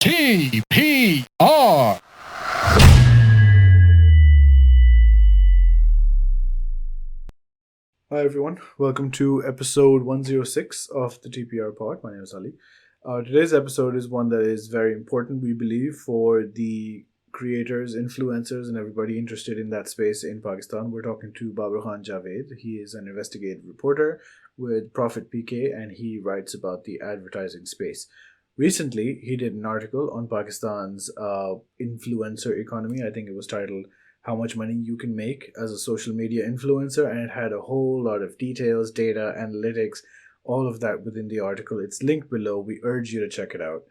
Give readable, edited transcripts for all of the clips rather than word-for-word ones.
TPR. Hi everyone, welcome to episode 106 of the TPR pod. My name is Ali. Today's episode is one that is very important, we believe, for the creators, influencers, and everybody interested in that space in Pakistan. We're talking to Babar Khan Javed. He is an investigative reporter with Profit PK and he writes about the advertising space. Recently, he did an article on Pakistan's influencer economy. I think it was titled how much money you can make as a social media influencer, and it had a whole lot of details, data, analytics, all of that within the article. It's linked below. We urge you to check it out.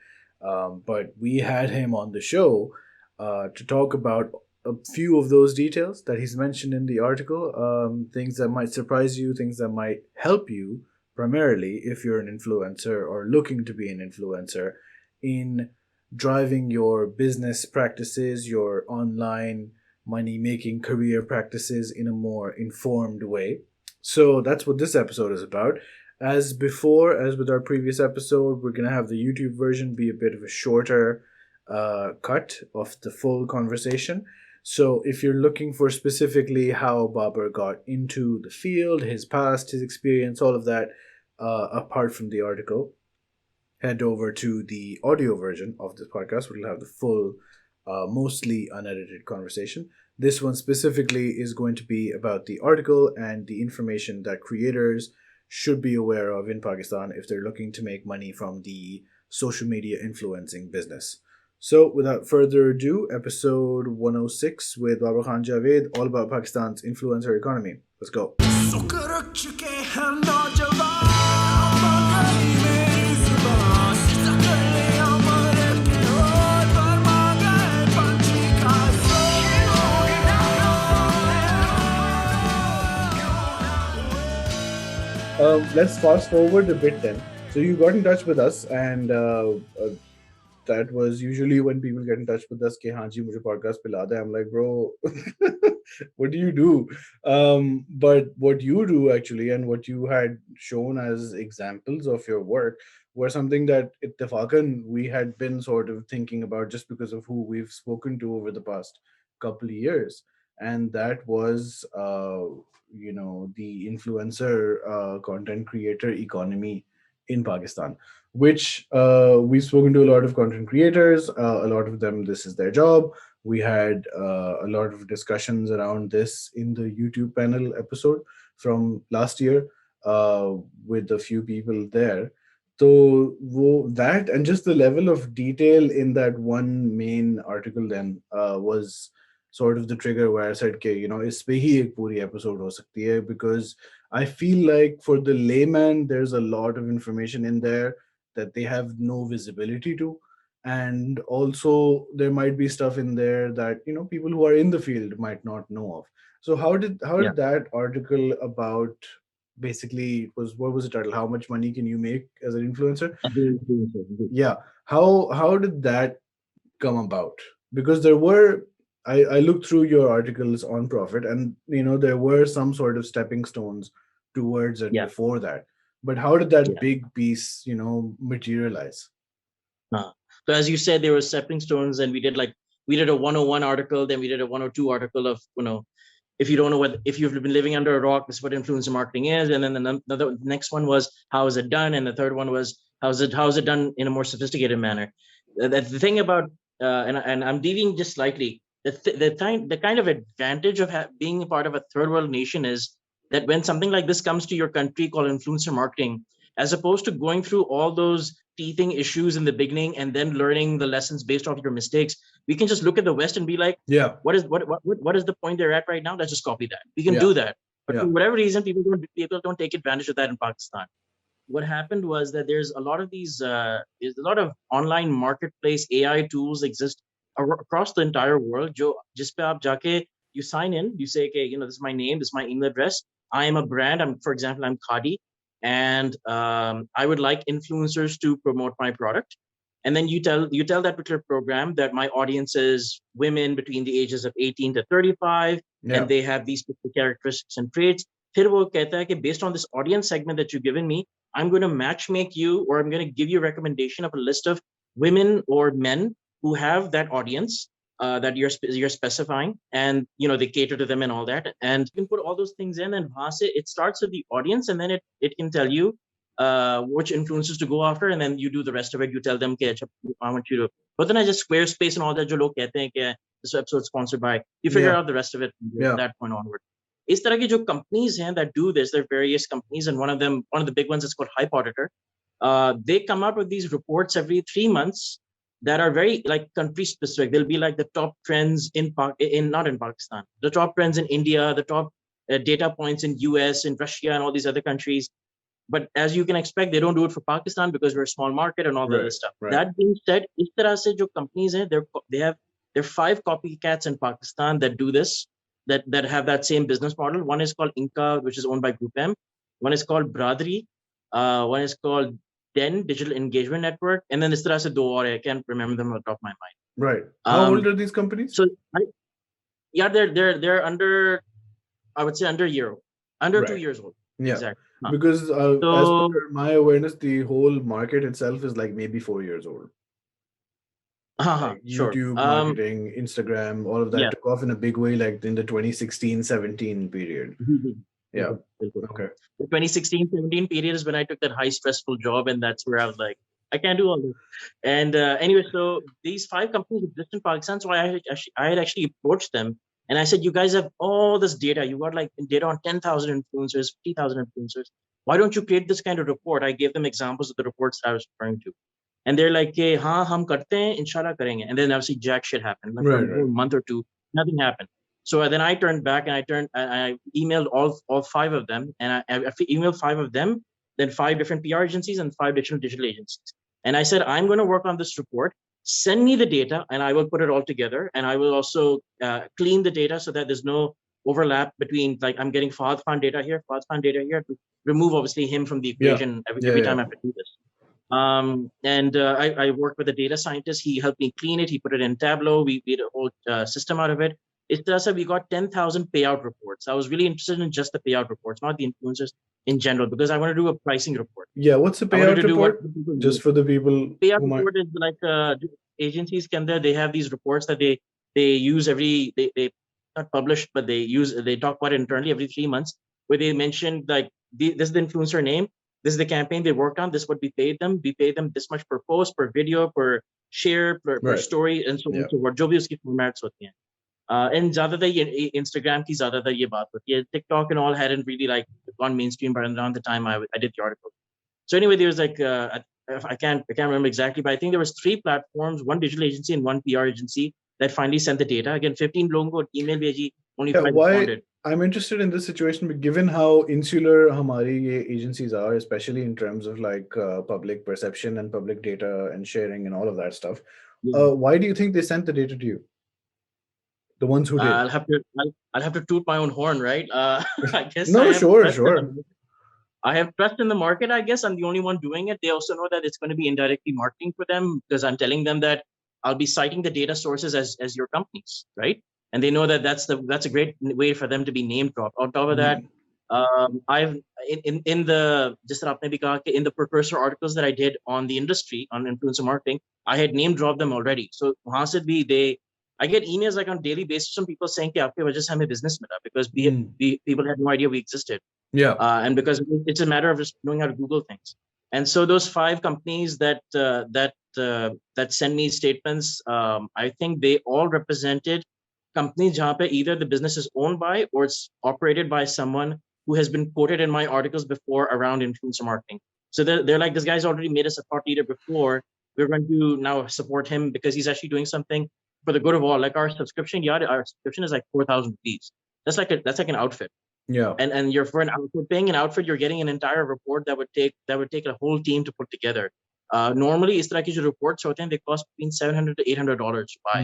But we had him on the show to talk about a few of those details that he's mentioned in the article, things that might surprise you, things that might help you, primarily if you're an influencer or looking to be an influencer, in driving your business practices, your online money making career practices in a more informed way. So that's what this episode is about. As before, as with our previous episode, we're going to have the YouTube version be a bit of a shorter cut of the full conversation. So if you're looking for specifically how Babar got into the field, his past, his experience, all of that, apart from the article, head over to the audio version of this podcast, where we'll have the full, mostly unedited conversation. This one specifically is going to be about the article and the information that creators should be aware of in Pakistan if they're looking to make money from the social media influencing business. So, without further ado, episode 106 with Babar Khan Javed, all about Pakistan's influencer economy. Let's go. Let's fast forward a bit then. So you got in touch with us, and that was usually when people get in touch with us. Ke, haan ji, mujhe podcast pe la de. I'm like, bro, what do you do? But what you do actually, and what you had shown as examples of your work, were something that ittifakan we had been sort of thinking about just because of who we've spoken to over the past couple of years, and that was the influencer content creator economy in Pakistan, which we've spoken to a lot of content creators. A lot of them, this is their job. We had a lot of discussions around this in the YouTube panel episode from last year with a few people there. So that and just the level of detail in that one main article then was sort of the trigger where I said, okay, इस पे ही एक पूरी episode हो सकती है, because I feel like for the layman, there's a lot of information in there that they have no visibility to. And also there might be stuff in there that people who are in the field might not know of. So how did Yeah. that article about, basically, it was, what was the title, how much money can you make as an influencer? As an influencer, indeed. Yeah, how did that come about? Because there were, I looked through your articles on Profit, and there were some sort of stepping stones towards it Yeah. before that. But how did that Yeah. big piece materialize? Uh, so as you said, there were stepping stones, and we did a 101 article, then we did a 102 article of if you don't know if you've been living under a rock, this is what influencer marketing is, and then the next one was how is it done, and the third one was how is it done in a more sophisticated manner. The thing about and I'm deviating just slightly. The kind of advantage of being a part of a third world nation is that when something like this comes to your country called influencer marketing, as opposed to going through all those teething issues in the beginning and then learning the lessons based off your mistakes, we can just look at the West and be like, Yeah, what is the point they're at right now? Let's just copy that. We can yeah, do that. But yeah, for whatever reason, people don't take advantage of that in Pakistan. What happened was that there's a lot of online marketplace AI tools exist across the entire world. जो जिस पे आप जाके you sign in, you say, okay, this is my name, this is my email address. I am a brand. For example, I'm Khadi, and I would like influencers to promote my product. And then you tell that particular program that my audience is women between the ages of 18 to 35, yeah, and they have these specific characteristics and traits. फिर वो कहता है कि based on this audience segment that you've given me, I'm going to match make you, or I'm going to give you a recommendation of a list of women or men who have that audience that you're specifying, and they cater to them and all that, and you can put all those things in, and it starts with the audience, and then it can tell you which influencers to go after, and then you do the rest of it. You tell them, okay, I want you to, but then I just Squarespace and all that, jo log kehte hain कि this episode sponsored by, you figure Yeah. out the rest of it from Yeah. that point onward. इस तरह के जो companies हैं that do this, there are various companies, and one of the big ones is called Hype Auditor. They come out with these reports every 3 months that are very like country specific. They'll be like the top trends not in Pakistan, the top trends in India, the top data points in US, in Russia, and all these other countries. But as you can expect, they don't do it for Pakistan because we're a small market and all the other stuff. Right. That being said, is tarah se jo companies hain, there are 5 copycats in Pakistan that do this, that have that same business model. One is called Inca, which is owned by Group M. One is called Bradri. One is called Den Digital Engagement Network, and then is tarah se do aur hai, I can't remember them on the top of my mind. Right. How old are these companies? So yeah, they're under, I would say under a year old, under Right. 2 years old. Yeah. Exactly. Because as per my awareness, the whole market itself is like maybe 4 years old. Like Sure. YouTube marketing, Instagram, all of that took off in a big way, like in the 2016-17 period. Yeah. Okay. The 2016-17 period is when I took that high stressful job, and that's where I was like, I can't do all this. And anyway, so these 5 companies exist in Pakistan. So I had actually approached them, and I said, you guys have all this data. You got like data on 10,000 influencers, 50,000 influencers. Why don't you create this kind of report? I gave them examples of the reports I was referring to. And they're like, hey, haan, hum karte hain, inshallah karenge. And then obviously jack shit happened. Like for a whole month or two, nothing happened. So then I turned back and I emailed all 5 of them, and I emailed 5 of them, then 5 different PR agencies and 5 different digital agencies. And I said, I'm going to work on this report. Send me the data, and I will put it all together. And I will also clean the data so that there's no overlap between, like, I'm getting Fahad Khan data here, to remove obviously him from the equation every time I have to do this. I worked with a data scientist. He helped me clean it. He put it in Tableau. We made a whole system out of it. We got 10,000 payout reports. I was really interested in just the payout reports, not the influencers in general, because I want to do a pricing report. Yeah, what's the payout report? Just for the people. Payout report is like agencies they have these reports that they use they not publish, but they talk about it internally every 3 months, where they mention like this is the influencer name, this is the campaign they worked on, this is what we paid them. We paid them this much per post, per video, per share, per story, and so on and so forth. जो भी उसकी formats होती हैं. And ज़्यादातर ये Instagram की ज़्यादातर ये बात होती है. TikTok and all hadn't really like gone mainstream around the time I did the article. So anyway, there was like I can't remember exactly, but I think there was 3 platforms, 1 digital agency and 1 PR agency that finally sent the data. Again, 15 लोगों को email भेजी, only 5 responded. I'm interested in this situation, given how insular hamari ye agencies are, especially in terms of like public perception and public data and sharing and all of that stuff. Why do you think they sent the data to you? The ones who did. I'll have to toot my own horn, right? I guess. No, sure. I have trust in the market. I guess I'm the only one doing it. They also know that it's going to be indirectly marketing for them, because I'm telling them that I'll be citing the data sources as your companies, right? And they know that that's a great way for them to be name dropped. On top of that, I've in the in the precursor articles that I did on the industry on influencer marketing, I had name dropped them already. So I get emails like on daily basis from people saying कि आपके वजह से हमें business मिला, because people had no idea we existed. Yeah. And because it's a matter of just knowing how to Google things. And so those 5 companies that send me statements, I think they all represented companies jahan pe either the business is owned by or it's operated by someone who has been quoted in my articles before around influencer marketing. So they're like, this guy's already made us a thought leader before. We're going to now support him because he's actually doing something for the good of all. Like our subscription is like 4,000 rupees. That's like an outfit. Yeah. And you're paying an outfit, you're getting an entire report that would take a whole team to put together. Normally, इस तरह की जो reports होते हैं, they cost between $700 to $800 to buy.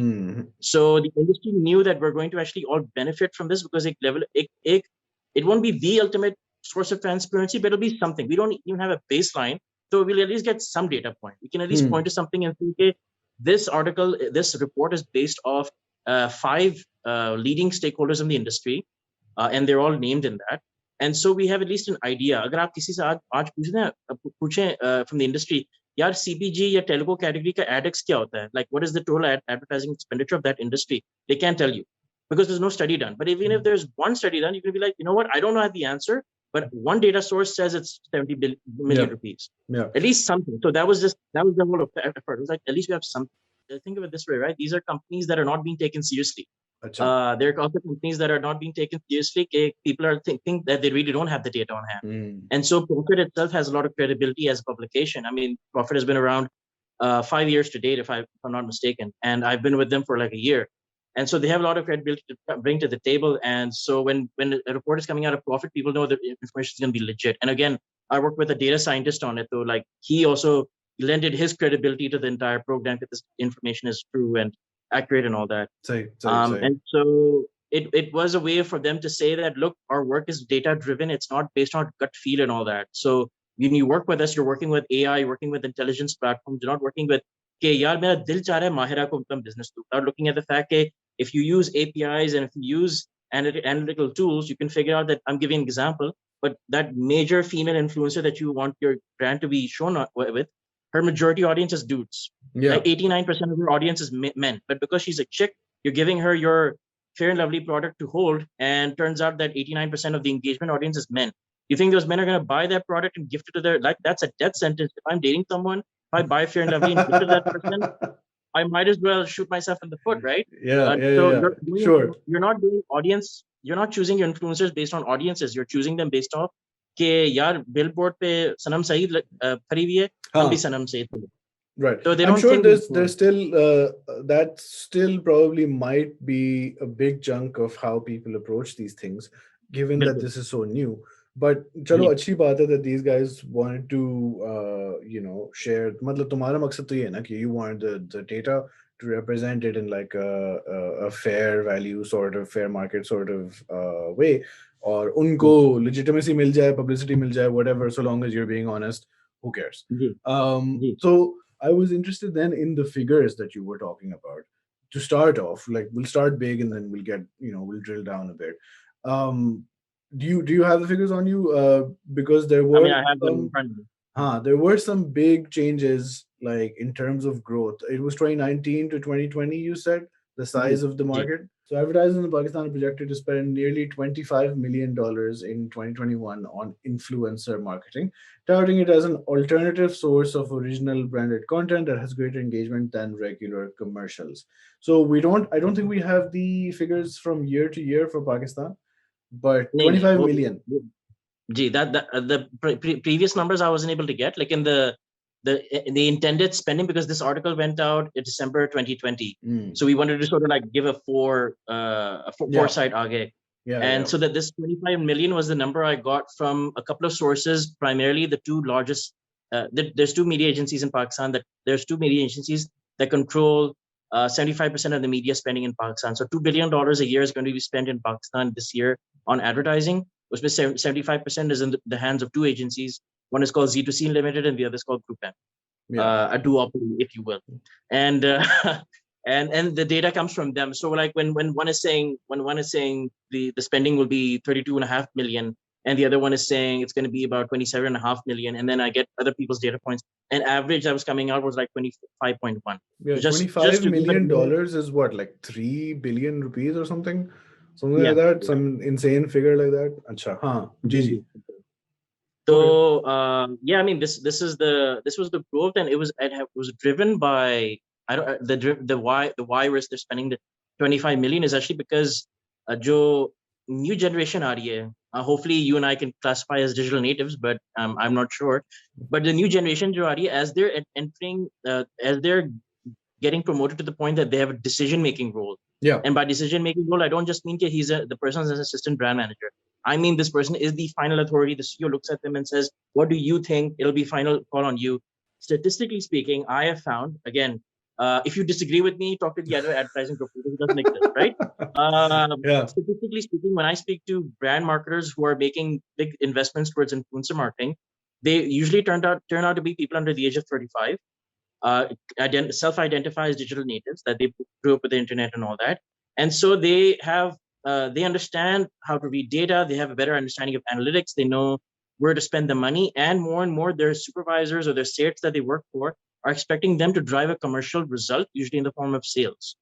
So the industry knew that we're going to actually all benefit from this, because it won't be the ultimate source of transparency, but it'll be something. We don't even have a baseline, so we'll at least get some data point. We can at least point to something and say, okay, this report is based off 5 leading stakeholders in the industry, and they're all named in that. And so we have at least an idea. अगर आप किसी से आज पूछें from the industry, यार CPG या telugu category का AdX क्या होता है? Like, what is the total advertising expenditure of that industry? They can't tell you because there's no study done. But even if there's one study done, you can be like, you know what? I don't know the answer, but one data source says it's 70 million rupees. Yeah. At least something. So that was the whole effort. It was like, at least we have something. Think of it this way, right? These are companies that are not being taken seriously. There are also companies that are not being taken seriously. People are thinking that they really don't have the data on hand. And so Profit itself has a lot of credibility as a publication. I mean, Profit has been around 5 years to date, if I'm not mistaken. And I've been with them for like a year. And so they have a lot of credibility to bring to the table. And so when a report is coming out of Profit, people know the information is going to be legit. And again, I work with a data scientist on it, though. Like, he also lended his credibility to the entire program that this information is true and accurate and all that. And so it was a way for them to say that, look, our work is data driven. It's not based on gut feel and all that. So when you work with us, you're working with AI, you're working with intelligence platforms. You're not working with, okay, yaar, mera dil cha raha hai Mahira ko business do. You're looking at the fact that if you use APIs and if you use analytical tools, you can figure out that, I'm giving an example, but that major female influencer that you want your brand to be shown with, her majority audience is dudes. Yeah. Like 89% of her audience is men. But because she's a chick, you're giving her your Fair and Lovely product to hold, and turns out that 89% of the engagement audience is men. You think those men are going to buy that product and gift it to their, like, that's a death sentence. If I'm dating someone, if I buy Fair and Lovely and gift it to that person, I might as well shoot myself in the foot, right? Sure. You're not doing audience. You're not choosing your influencers based on audiences. You're choosing them based off कि यार billboard पे सनम सईद खड़ी हुई है, हम भी सनम Saeed. Right. So they I'm don't sure think there's still that still probably might be a big chunk of how people approach these things, given that this is so new. But chalo अच्छी बात है that these guys wanted to share. मतलब तुम्हारा मकसद तो ये है ना कि you want the data to represent it in like a fair value sort of fair market sort of way, और उनको legitimacy मिल जाए, publicity मिल जाए, whatever, so long as you're being honest, who cares? So I was interested then in the figures that you were talking about. To start off, like, we'll start big and then we'll get, we'll drill down a bit. Do you have the figures on you? Because there were I have them in front of me. There were some big changes, like in terms of growth. It was 2019 to 2020, you said, the size of the market. So advertisers in Pakistan are projected to spend nearly $25 million in 2021 on influencer marketing, touting it as an alternative source of original branded content that has greater engagement than regular commercials. So I don't think we have the figures from year to year for Pakistan, but 25 million. Gee, the previous numbers I wasn't able to get, like in the intended spending, because this article went out in December 2020. So we wanted to sort of like give a foresight aage. So that this 25 million was the number I got from a couple of sources, primarily the two largest. There's two media agencies in Pakistan that control 75% of the media spending in Pakistan. So $2 billion a year is going to be spent in Pakistan this year on advertising, which means 75% is in the hands of two agencies. One is called Z2C Limited and the other is called Group M. A duopoly, if you will. And and the data comes from them. So like when one is saying the spending will be 32.5 million, and the other one is saying it's going to be about 27.5 million, and then I get other people's data points, and average that was coming out was like 25.1. Yeah, so $25 million is what, like 3 billion rupees or something like that. Some insane figure like that. Acha, GG. So I mean, this was the growth, and it was driven by the why they're spending the 25 million is actually because jo new generation aa rahi hai, hopefully you and I can classify as digital natives, but I'm not sure. But the new generation jo aa rahi hai, as they're entering, as they're getting promoted to the point that they have a decision-making role. Yeah. And by decision-making role, I don't just mean that the person is an assistant brand manager. I mean, this person is the final authority. The CEO looks at them and says, what do you think? It'll be final call on you. Statistically speaking, I have found, again, if you disagree with me, talk to the other advertising group. It doesn't exist, right? Statistically speaking, when I speak to brand marketers who are making big investments towards influencer marketing, they usually turn out to be people under the age of 35. Self-identify as digital natives, that they grew up with the internet and all that, and so they have they understand how to read data. They have a better understanding of analytics. They know where to spend the money, and more their supervisors or their states that they work for are expecting them to drive a commercial result, usually in the form of sales.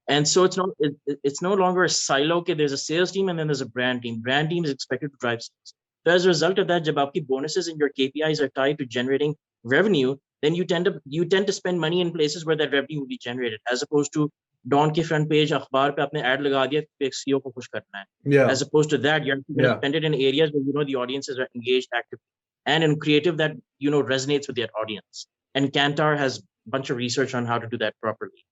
And so it's no longer a silo. Okay, there's a sales team and then there's a brand team. Brand team is expected to drive sales. So as a result of that, jab aapki bonuses and your KPIs are tied to generating revenue, then you tend to spend money in places where that revenue will be generated, as opposed to Dawn के front page अखबार पे आपने ad लगा दिया कि CEO को खुश करना है. Yeah. As opposed to that, you're going to spend it in areas where you know the audiences are engaged actively, and in creative that resonates with their audience. And Kantar has a bunch of research on how to do that properly.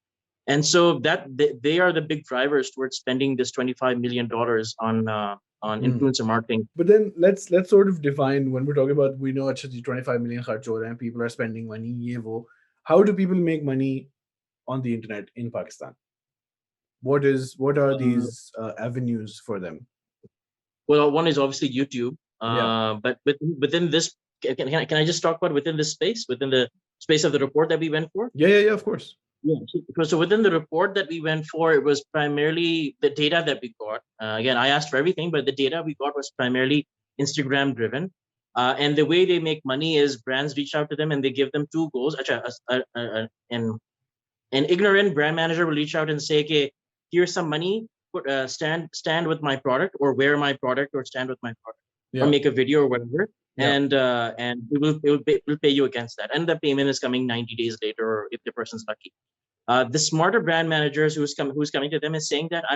And so that they are the big drivers towards spending this $25 million on influencer marketing. But then let's sort of define, when we're talking about, we know actually 25 million kharch ho rahe hain, people are spending money, ye wo. How do people make money on the internet in Pakistan? What are these avenues for them? Well, one is obviously YouTube. But within this, can I just talk about within this space, within the space of the report that we went for? Yeah, of course. Yeah. So within the report that we went for, it was primarily the data that we got. Again, I asked for everything, but the data we got was primarily Instagram driven. And the way they make money is brands reach out to them and they give them two goals. An ignorant brand manager will reach out and say, "Okay, here's some money. Stand with my product, or wear my product, or stand with my product, or make a video or whatever." And we'll pay you against that, and the payment is coming 90 days later, or if the person's lucky. The smarter brand managers who's coming to them is saying that I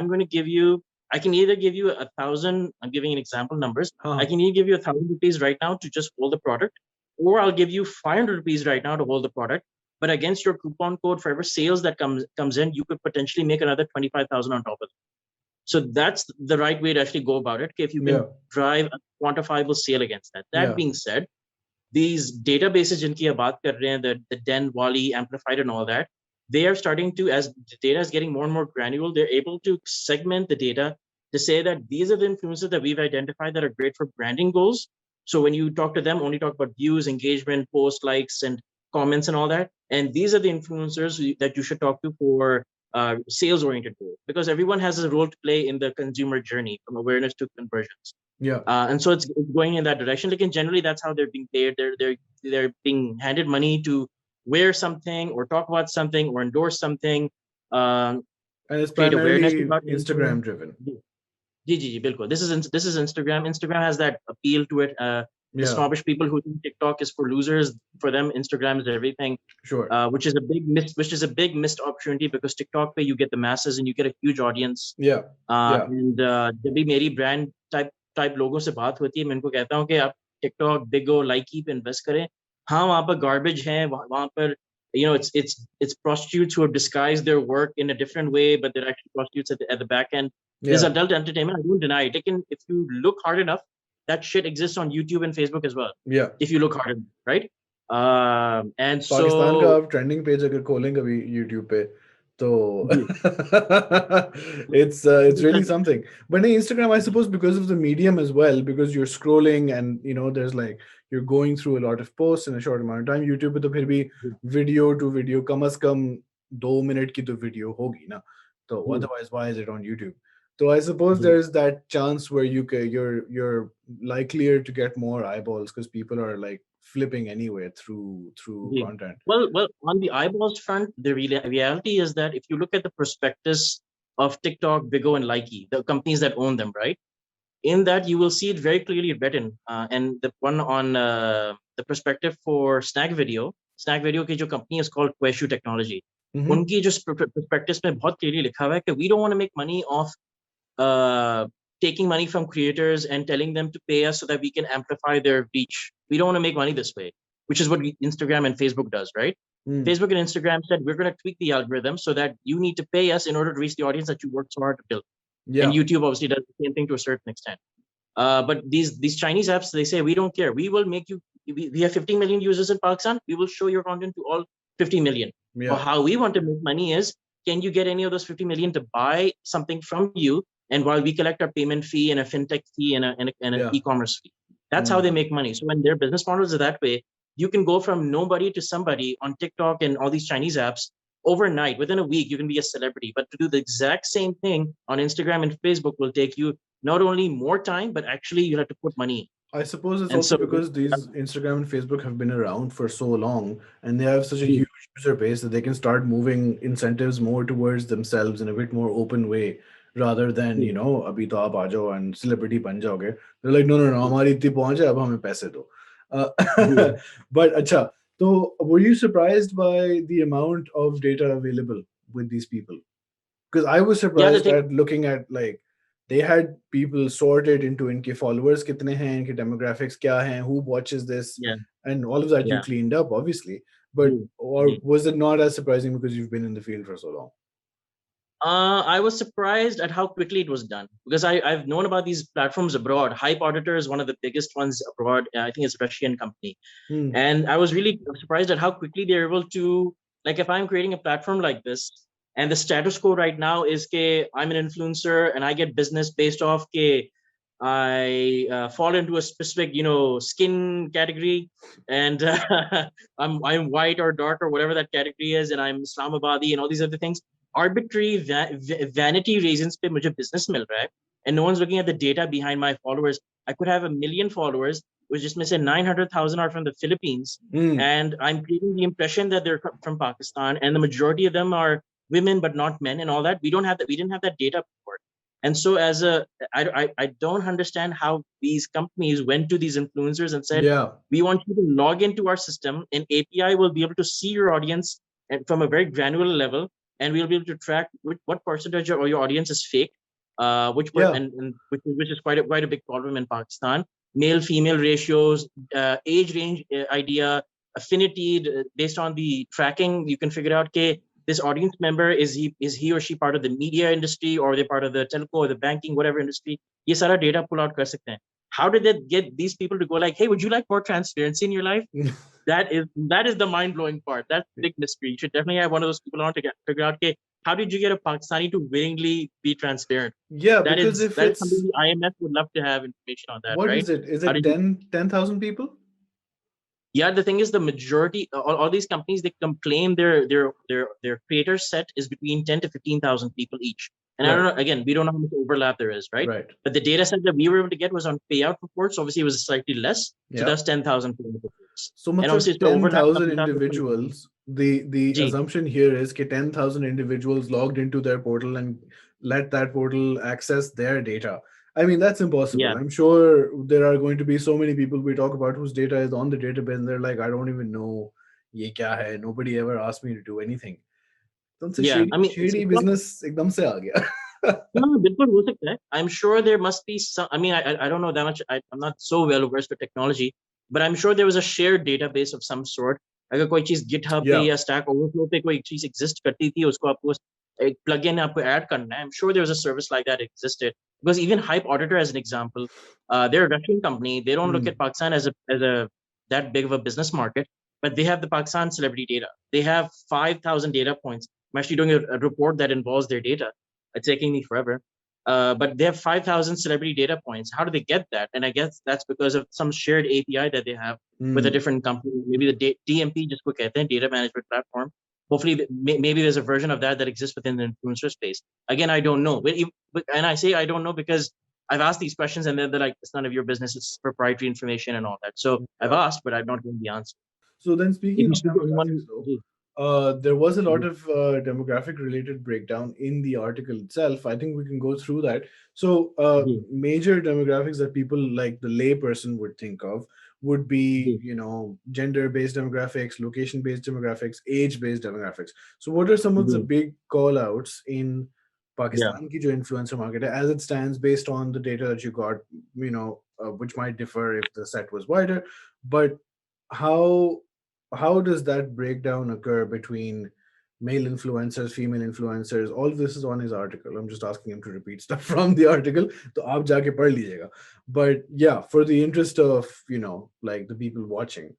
can either give you 1,000. I'm giving an example numbers. I can either give you 1,000 rupees right now to just hold the product, or I'll give you 500 rupees right now to hold the product. But against your coupon code, for every sales that comes in, you could potentially make another 25,000 on top of it. So that's the right way to actually go about it. If you can drive a quantifiable sale against that. That being said, these databases jinki ab baat kar rahe hain, the Den, Wally, Amplified and all that, they are starting to, as the data is getting more and more granular, they're able to segment the data to say that these are the influencers that we've identified that are great for branding goals. So when you talk to them, only talk about views, engagement, post likes, and comments and all that. And these are the influencers that you should talk to for sales-oriented goals, because everyone has a role to play in the consumer journey from awareness to conversions. And so it's going in that direction. Like, generally, that's how they're being paid. They're being handed money to wear something or talk about something or endorse something. And it's primarily Instagram driven. Bilkul. This is Instagram. Instagram has that appeal to it. The snobbish people who think TikTok is for losers, for them Instagram is everything. Sure. Which is a big missed opportunity, because TikTok where you get the masses and you get a huge audience. And जब भी मेरी brand type लोगों से बात होती है, मैं इनको कहता हूँ कि आप TikTok, Bigo, Likey पे invest करें. हाँ, वहाँ पर garbage है, वहाँ पर it's prostitutes who have disguised their work in a different way, but they're actually prostitutes at the back end. There's adult entertainment. I don't deny it. If you look hard enough, that shit exists on YouTube and Facebook as well. If you look hard enough, right? And so Pakistan का आप trending page अगर खोलेंगे अभी YouTube पे, so it's really something. But Instagram, I suppose, because of the medium as well, because you're scrolling and there's like you're going through a lot of posts in a short amount of time. YouTube पे तो फिर भी video to video कम से कम 2 minute की तो video होगी ना. So otherwise, why is it on YouTube? So I suppose there's that chance where you're likelier to get more eyeballs because people are like flipping anyway through content. Well, on the eyeballs front, the reality is that if you look at the prospectus of TikTok, Bigo, and Likey, the companies that own them, right? In that, you will see it very clearly written. And the one on the perspective for Snack Video की जो company is called Queshu Technology. उनकी जो prospectus में बहुत clearly लिखा हुआ है कि we don't want to make money off taking money from creators and telling them to pay us so that we can amplify their reach. We don't want to make money this way, which is what Instagram and Facebook does, right? Facebook and Instagram said, we're going to tweak the algorithm so that you need to pay us in order to reach the audience that you worked so hard to build. And YouTube obviously does the same thing to a certain extent. But these Chinese apps, they say, we don't care. We will make you, we have 50 million users in Pakistan. We will show your content to all 50 million. But how we want to make money is, can you get any of those 50 million to buy something from you? And while we collect a payment fee and a fintech fee and an e-commerce fee, that's how they make money. So when their business models are that way, you can go from nobody to somebody on TikTok and all these Chinese apps overnight. Within a week, you can be a celebrity. But to do the exact same thing on Instagram and Facebook will take you not only more time, but actually you have to put money. I suppose it's And also so because these Instagram and Facebook have been around for so long and they have such a ji, huge user base that they can start moving incentives more towards themselves in a bit more open way rather than, ji, abhi to aap aa jao and celebrity ban jaoge. They're like, no, no, no, जी, हमारी इतनी पहुंच है, अब हमें पैसे दो. जी. But acha, so were you surprised by the amount of data available with these people? Because I was Yeah, the surprised thing, at looking at like they had people sorted into इनके followers कितने हैं, इनके demographics क्या हैं, who watches this, yeah, and all of that you yeah, cleaned up obviously. But ji, or ji. was it not as surprising because you've been in the field for so long? I was surprised at how quickly it was done because I've known about these platforms abroad. Hype Auditor is one of the biggest ones abroad. I think it's a Russian company. Hmm. And I was really surprised at how quickly they're able to, like, if I'm creating a platform like this, and the status quo right now is ke I'm an influencer and I get business based off ke I fall into a specific, skin category, and I'm white or dark or whatever that category is, and I'm Islamabadi and all these other things. Arbitrary vanity reasons pe mujhe business mil raha hai, and no one's looking at the data behind my followers. I could have 1 million followers, which just may say 900,000 are from the Philippines, Hmm. and I'm creating the impression that they're from Pakistan, and the majority of them are women but not men, and all that. We don't have that. We didn't have that data before. And so, I don't understand how these companies went to these influencers and said, Yeah. "We want you to log into our system, and API will be able to see your audience and from a very granular level, and we'll be able to track what percentage of your audience is fake, Yeah. and which is quite a big problem in Pakistan. Male female ratios, age range idea, affinity based on the tracking, you can figure out, okay, this audience member, is he or she part of the media industry, or they part of the telco or the banking, whatever industry. Ye sara data pull out kar sakte hain. How did they get these people to go like, hey, would you like more transparency in your life? That is the mind blowing part. That's the big mystery. You should definitely have one of those people on to figure out, okay, how did you get a Pakistani to willingly be transparent? Yeah, That because is if that is something it's the IMF would love to have information on that, what right? is it? Is How it did you 10,000 people? Yeah, the thing is, the majority, all these companies, they claim their creator set is between 10 to 15,000 people each. And I don't Right. know. Again, we don't know how much overlap there is, right? Right. But the data set that we were able to get was on payout reports. Obviously, it was slightly less, so Yeah. that's 10,000 payout reports. So, And matlab obviously, it's the overlap. 10,000 individuals. The Ji, assumption here is that 10,000 individuals logged into their portal and let that portal access their data. I mean, that's yeah, impossible. I'm sure there are going to be so many people we talk about whose data is on the database, and they're like, I don't even know ye kya hai. Nobody ever asked me to do anything. Then se yeah. shady I mean, shady business ekdam se aa gaya. no, बिल्कुल हो सकता है. I'm sure there must be some. I mean, I don't know that much. I'm not so well versed with technology, but I'm sure there was a shared database of some sort. अगर कोई चीज GitHub पे Yeah. या Stack Overflow पे कोई चीज exist करती थी, उसको आपको एक plugin आपको add करना है. I'm sure there was a service like that existed. Because even Hype Auditor, as an example, they're a Russian company. They don't look Hmm. at Pakistan as a that big of a business market, but they have the Pakistan celebrity data. They have 5,000 data points. I'm actually doing a report that involves their data. It's taking me forever. But they have 5,000 celebrity data points. How do they get that? And I guess that's because of some shared API that they have with a Hmm. different company. Maybe the DMP, just quick data management platform. Hopefully, maybe there's a version of that that exists within the influencer space. Again, I don't know. And I say I don't know because I've asked these questions and they're like, it's none of your business. It's proprietary information and all that. So I've Yeah. asked, but I've not given the answer. So then, If speaking you of speak to demographics, anyone, though, there was a lot ji, of demographic related breakdown in the article itself. I think we can go through that. So, ji, major demographics that people like the layperson would think of would be, ji, gender based demographics, location based demographics, age based demographics. So, what are some of the ji, big call outs in yeah, Pakistan ki jo influencer market hai, as it stands based on the data that you got, which might differ if the set was wider, but how how does that breakdown occur between male influencers, female influencers? All of this is on his article. I'm just asking him to repeat stuff from the article. So aap jaake padh lijiyega. But yeah, for the interest of like the people watching,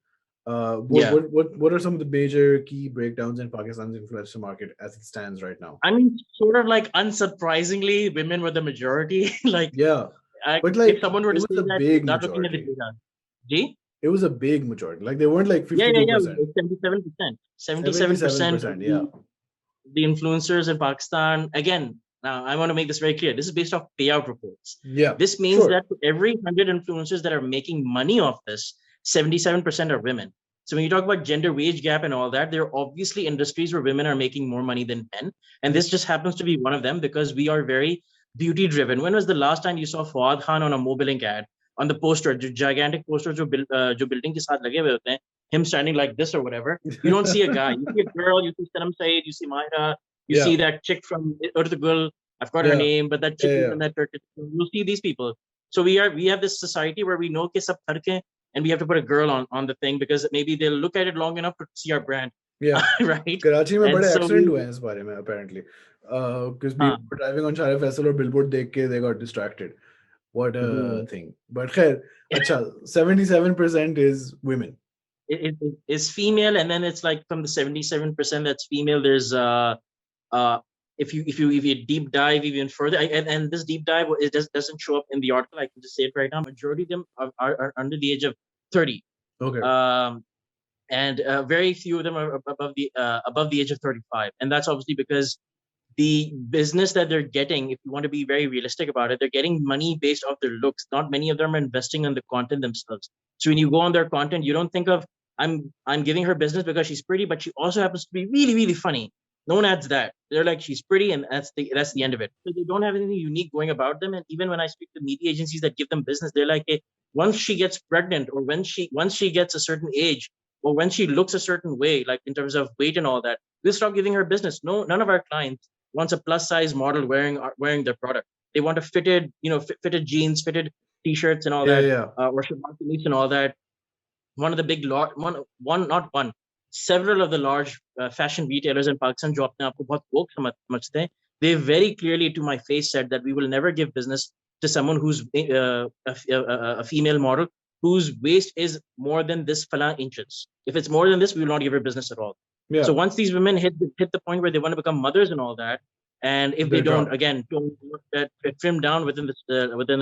yeah. what are some of the major key breakdowns in Pakistan's influencer market as it stands right now? I mean, sort of like unsurprisingly, women were the majority. Like, Yeah, but if like someone were it to was say a that big without looking at the majority. data, G? It was a big majority. Like they weren't like Yeah, yeah, yeah. 52%, 77%. 77% of 77%. Yeah. the influencers in Pakistan. Again, Now, I want to make this very clear. This is based off payout reports. Yeah. This means Sure. that for every 100 influencers that are making money off this, 77% are women. So when you talk about gender wage gap and all that, there are obviously industries where women are making more money than men. And this just happens to be one of them because we are very beauty driven. When was the last time you saw Fawad Khan on a Mobilink ad? On the poster, gigantic poster जो building के साथ लगे हुए होते हैं, him standing like this or whatever. You don't see a guy. You see a girl, you see Sanam Saeed, you see Mahira, you see that chick from Urtugul. I've got her name, but that chick from that Turkish. You'll see these people. So we have this society where we know ke sab karke, and we have to put a girl on the thing because maybe they'll look at it long enough to see our brand. Yeah. Right. Karachi में And बड़े so accident हुए हैं इस बारे में apparently. Because people were driving on Shara Faisal or billboard देख के they got distracted. What a thing. But khair, अच्छा, 77% is women. It is female, and then it's like from the 77% that's female, there's if you deep dive even further, and this deep dive doesn't show up in the article. I can just say it right now. Majority of them are under the age of 30. Okay. And very few of them are above the age of 35, and that's obviously because the business that they're getting, if you want to be very realistic about it, they're getting money based off their looks. Not many of them are investing in the content themselves. So when you go on their content, you don't think of I'm giving her business because she's pretty, but she also happens to be really, really funny. No one adds that. They're like, she's pretty, and that's the end of it. So they don't have anything unique going about them. And even when I speak to media agencies that give them business, they're like, hey, once she gets pregnant, or once she gets a certain age, or when she looks a certain way, like in terms of weight and all that, we'll stop giving her business. No, none of our clients wants a plus size model wearing their product. They want a fitted, fitted jeans, fitted t-shirts and all that, or shabbat and all that. One of the big several of the large fashion retailers in Pakistan जो अपने आप को बहुत woke समझते हैं, they very clearly to my face said that we will never give business to someone who's a female model whose waist is more than this fala inches. If it's more than this, we will not give her business at all. Yeah. So once these women hit the point where they want to become mothers and all that, and if they don't, again, trim down within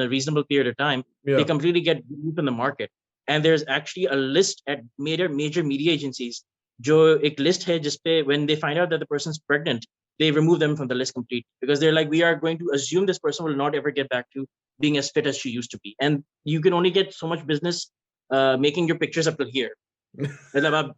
a reasonable period of time, they completely get removed from the market. And there's actually a list at major media agencies. जो एक list है जिसपे when they find out that the person's pregnant, they remove them from the list completely because they're like, we are going to assume this person will not ever get back to being as fit as she used to be. And you can only get so much business making your pictures up till here. Right.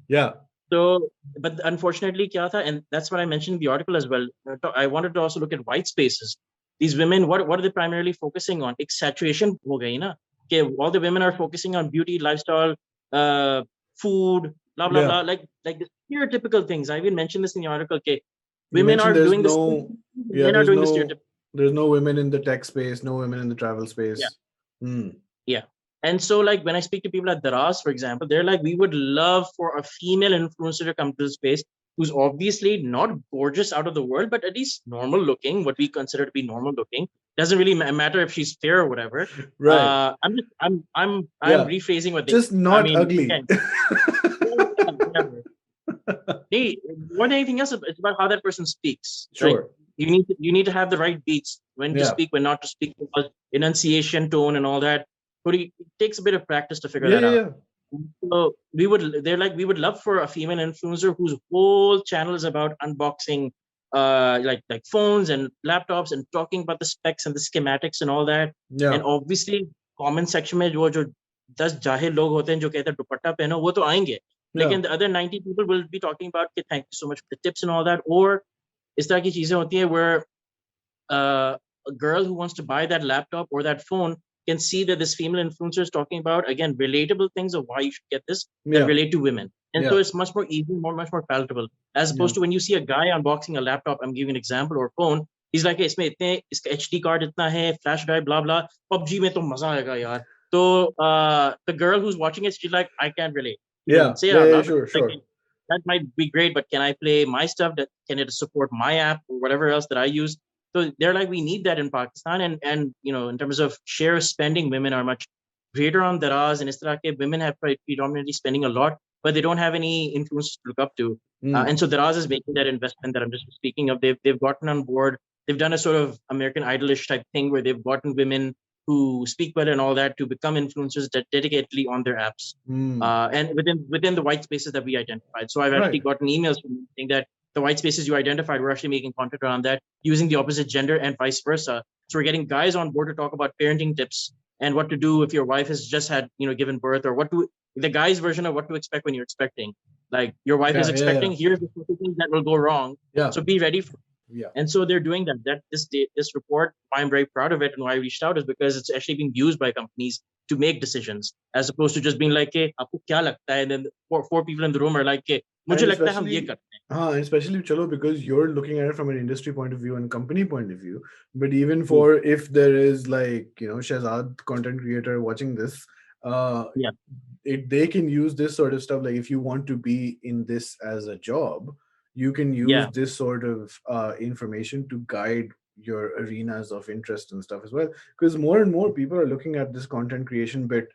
Yeah. So, but unfortunately, kya tha, and that's what I mentioned in the article as well. I wanted to also look at white spaces. These women, what are they primarily focusing on? It's saturation ho gayi na. Okay, all the women are focusing on beauty, lifestyle, food, blah blah blah, like the stereotypical things. I even mentioned this in the article. Okay, women are doing this. Men are doing the stereotypical. There's no women in the tech space, no women in the travel space. Yeah. And so, like, when I speak to people at Daraz, for example, they're like, we would love for a female influencer to come to the space who's obviously not gorgeous out of the world, but at least normal looking, what we consider to be normal looking. Doesn't really matter if she's fair or whatever. Right. I'm rephrasing what they just not ugly. Hey, more than anything else, it's about how that person speaks. Sure. Right? You need to have the right beats when to speak, when not to speak, because enunciation, tone, and all that. But it takes a bit of practice to figure that out. Yeah. So we would love for a female influencer whose whole channel is about unboxing like phones and laptops and talking about the specs and the schematics and all that. Yeah. And obviously comment section में जो 10 जाहिल लोग होते हैं जो कहते हैं दुपट्टा पहनो, वो तो आएंगे. Lekin the other 90 people will be talking about thank you so much for the tips and all that. Or इस तरह की चीजें होती हैं where a girl who wants to buy that laptop or that phone can see that this female influencer is talking about, again, relatable things of why you should get this that relate to women. And so it's much more easy, much more palatable. As opposed to when you see a guy unboxing a laptop, I'm giving an example, or a phone, he's like, इसमें इतने, इसका HD card इतना है, flash drive, blah, blah. PUBG में तो मजा आएगा यार. So the girl who's watching it, she's like, I can't relate. Say sure. That might be great, but can I play my stuff? Can it support my app or whatever else that I use? So they're like, we need that in Pakistan. And in terms of share spending, women are much greater on Daraz and Istra ke women have predominantly spending a lot, but they don't have any influence to look up to. And so Daraz is making that investment that I'm just speaking of. They've gotten on board. They've done a sort of American Idolish type thing where they've gotten women who speak well and all that to become influencers dedicatedly on their apps. And within the white spaces that we identified. So I've actually gotten emails from them saying that the white spaces you identified, we're actually making content around that using the opposite gender and vice versa. So we're getting guys on board to talk about parenting tips and what to do if your wife has just had, given birth, or what to the guy's version of what to expect when you're expecting. Like your wife is Yeah, yeah, expecting, yeah, here's the things that will go wrong. yeah, So be ready for. yeah. And so they're doing that. This report, why I'm very proud of it and why I reached out is because it's actually being used by companies to make decisions as opposed to just being like, "Hey, आपको क्या लगता है?" And then four people in the room are like, "Hey, मुझे And लगता है हम ये especially, करते हैं." especially chalo, because you're looking at it from an industry point of view and company point of view. But even for if there is like Shahzad content creator watching this, uh, Yeah, they can use this sort of stuff. Like if you want to be in this as a job, you can use yeah, this sort of information to guide your arenas of interest and stuff as well. Because more and more people are looking at this content creation bit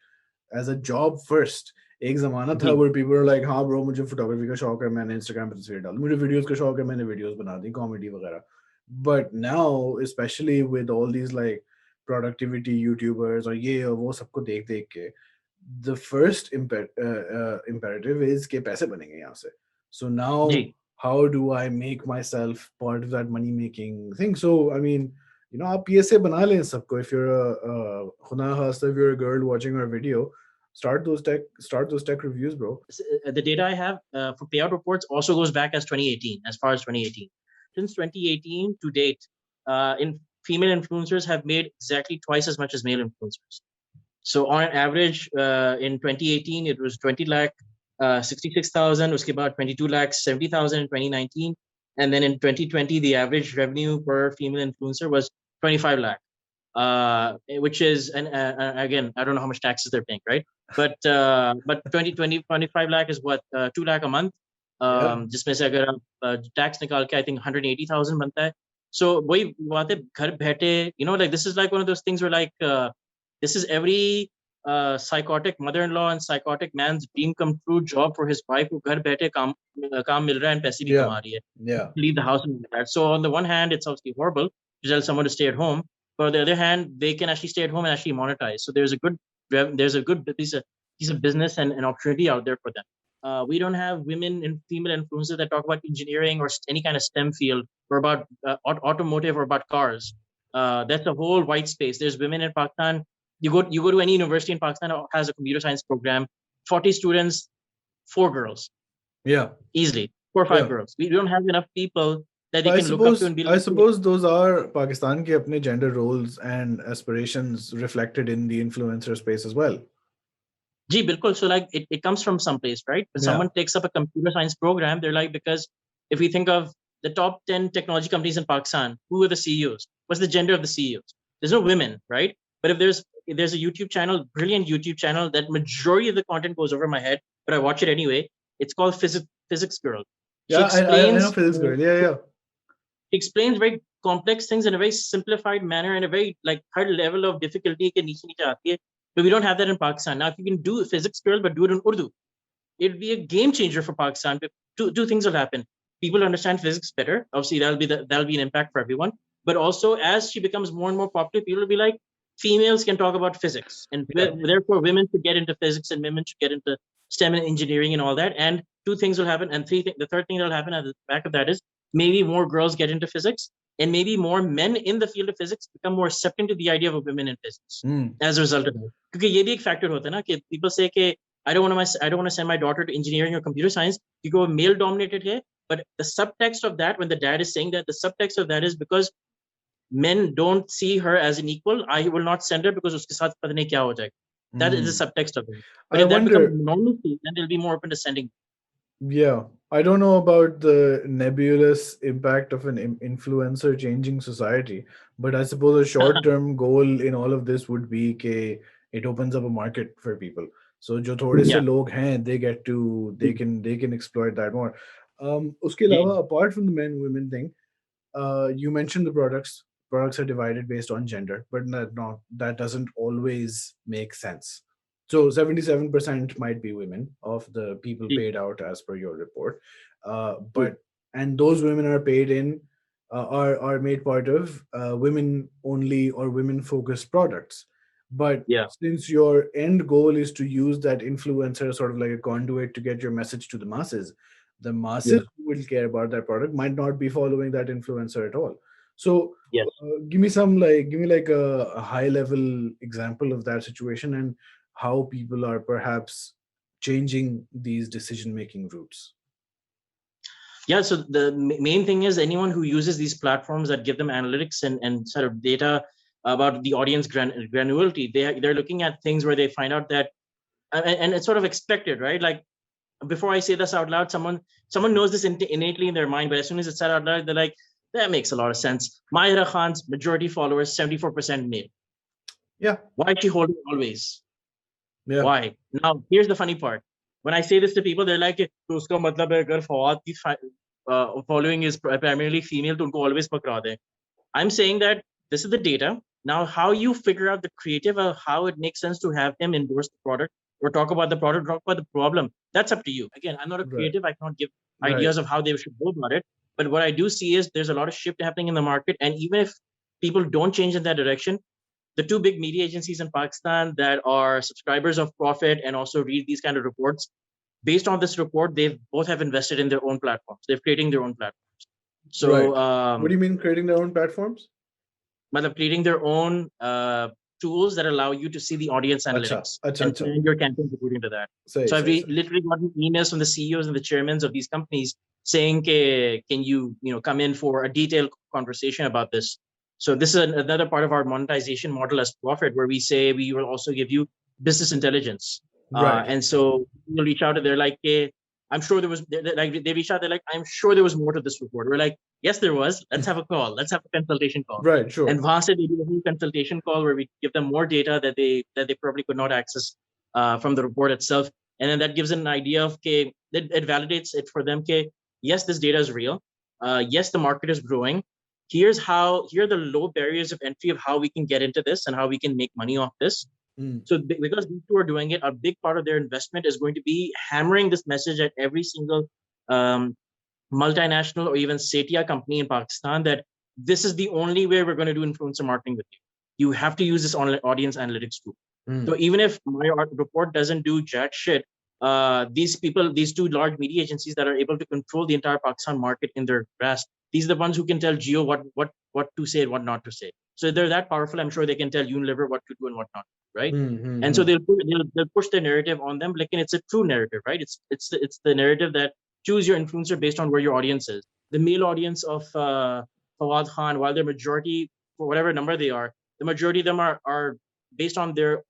as a job first. एक जमाना था जी, where people were like, हाँ bro मुझे photography का शौक है, मैंने इंस्टाग्राम पे तस्वीर डाली, मुझे वीडियोस का शौक है, मैंने वीडियोस बना दी कॉमेडी वगैरह. But now specially with all these like productivity YouTubers और ये और वो सबको देख देख के the first imperative is कि पैसे बनेंगे यहाँ से. So now ji. how do I make myself part of that money making thing? So I mean, आप PSA बना लें सबको. If you're खुदा खास्ता, if you're a girl watching our video, start those tech reviews, bro. The data I have for payout reports also goes back as 2018, as far as 2018. Since 2018 to date, in female influencers have made exactly twice as much as male influencers. So on average, in 2018, it was 20 lakh, 66,000, uske baad 22 lakh, 70,000 in 2019. And then in 2020, the average revenue per female influencer was 25 lakh, which is, and again, I don't know how much taxes they're paying, right? But 25 lakh is what, 2 lakh a month. Yeah, जिसमें से अगर आप tax निकाल के I think 180,000 बनता है. So वही बात है, घर बैठे, like this is like one of those things where like this is every psychotic mother-in-law and psychotic man's dream come true job for his wife who घर बैठे काम मिल रहा है and पैसे भी yeah, कमा रही है. yeah, Leave the house and do that. So on the one hand, it's obviously horrible to tell someone to stay at home, but on the other hand, they can actually stay at home and actually monetize. So there's a good piece of business and an opportunity out there for them. We don't have women and female influencers that talk about engineering or any kind of STEM field or about automotive or about cars. That's a whole white space. There's women in Pakistan. You go to any university in Pakistan that has a computer science program. 40 students, 4 girls yeah, easily, 4 or 5 yeah. girls. We don't have enough people that So they I can look up to suppose and be I like, "Hey, suppose those are Pakistan के अपने gender roles and aspirations reflected in the influencer space as well. gee, bilkul." So like it comes from someplace, right? When Yeah, someone takes up a computer science program, they're like, because if we think of the top 10 technology companies in Pakistan, who are the CEOs? What's the gender of the CEOs? There's no women, right? But if there's a YouTube channel, brilliant YouTube channel, that majority of the content goes over my head, but I watch it anyway. It's called Physics Girl. She yeah. I know explains Phil's girl. Yeah, yeah, very complex things in a very simplified manner and a very like high level of difficulty ke niche niche aati hai. But we don't have that in Pakistan. Now, if you can do Physics Girl but do it in Urdu, it'd be a game changer for Pakistan. Two things will happen. People understand physics better. Obviously, that'll be an impact for everyone. But also, as she becomes more and more popular, people will be like, females can talk about physics, and yeah. therefore women should get into physics, and women should get into STEM and engineering and all that. And two things will happen, and the third thing that'll happen at the back of that is maybe more girls get into physics, and maybe more men in the field of physics become more accepting to the idea of women in physics Hmm. as a result of it. क्योंकि ये भी एक factor होता है ना कि people say कि I don't want to send my daughter to engineering or computer science because we're male dominated here. But the subtext of that, when the dad is saying that, the subtext of that is because men don't see her as an equal. I will not send her because uske saath pata nahi kya ho jayega. That is the Hmm. subtext of it. But I if that becomes wonder. normalcy, then they'll be more open to sending. Yeah, I don't know about the nebulous impact of an influencer changing society, but I suppose a short-term goal in all of this would be that it opens up a market for people. So जो थोड़े से Yeah. लोग हैं, they can exploit that more. उसके Yeah. अलावा, apart from the men women thing, you mentioned the products are divided based on gender, but that doesn't always make sense. So 77% might be women of the people Yeah. paid out as per your report. Yeah. But and those women are paid in are made part of women only or women focused products. But Yeah. since your end goal is to use that influencer sort of like a conduit to get your message to the masses, The masses Yeah. who will care about that product might not be following that influencer at all. So Yes. give me like a high level example of that situation and how people are perhaps changing these decision making routes. Yeah, so the main thing is anyone who uses these platforms that give them analytics and sort of data about the audience granularity, they're looking at things where they find out that, and it's sort of expected, right? Like, before I say this out loud, someone knows this innately in their mind, but as soon as it's said out loud, they're like, that makes a lot of sense. Mahira Khan's majority followers, 74% male. Yeah, Why is she holding always? yeah, Why? Now, here's the funny part. When I say this to people, they're like, "तो उसका मतलब है अगर फवाद की following is primarily female, तो उनको always पकड़ा दे." I'm saying that this is the data. Now, how you figure out the creative or how it makes sense to have him endorse the product or talk about the product, talk about the problem, that's up to you. Again, I'm not a right, creative. I cannot give right, ideas of how they should go about it. But what I do see is there's a lot of shift happening in the market. And even if people don't change in that direction, the two big media agencies in Pakistan that are subscribers of Profit and also read these kind of reports, based on this report, they've both have invested in their own platforms. They're creating their own platforms. right. So, What do you mean creating their own platforms? creating their own tools that allow you to see the audience Acha, analytics acha, and acha. plan your campaigns according to that. Say, So I've say, say. literally gotten emails from the CEOs and the chairmen of these companies saying, can you come in for a detailed conversation about this? So this is another part of our monetization model as Profit, where we say we will also give you business intelligence. Right. And so you'll reach out and they're like, I'm sure there was, like, they reach out, they're like, I'm sure there was more to this report. We're like, yes, there was. Let's have a call. Let's have a consultation call. Right, sure. And Vasa, they do a whole consultation call where we give them more data that they probably could not access from the report itself. And then that gives an idea of, it validates it for them. Yes, this data is real. Yes, the market is growing. Here are the low barriers of entry of how we can get into this and how we can make money off this. Mm. So because these two are doing it, a big part of their investment is going to be hammering this message at every single multinational or even Satya company in Pakistan that this is the only way we're going to do influencer marketing with you. You have to use this audience analytics tool. So even if my report doesn't do jack shit, these two large media agencies that are able to control the entire Pakistan market in their grasp, these are the ones who can tell Geo what to say and what not to say. So they're that powerful. I'm sure they can tell Unilever what to do and what not, right? And so they'll push their narrative on them. Like, and it's a true narrative, right? It's the narrative that choose your influencer based on where your audience is. The male audience of Fawad Khan, while their majority, for whatever number they are, the majority of them are based on their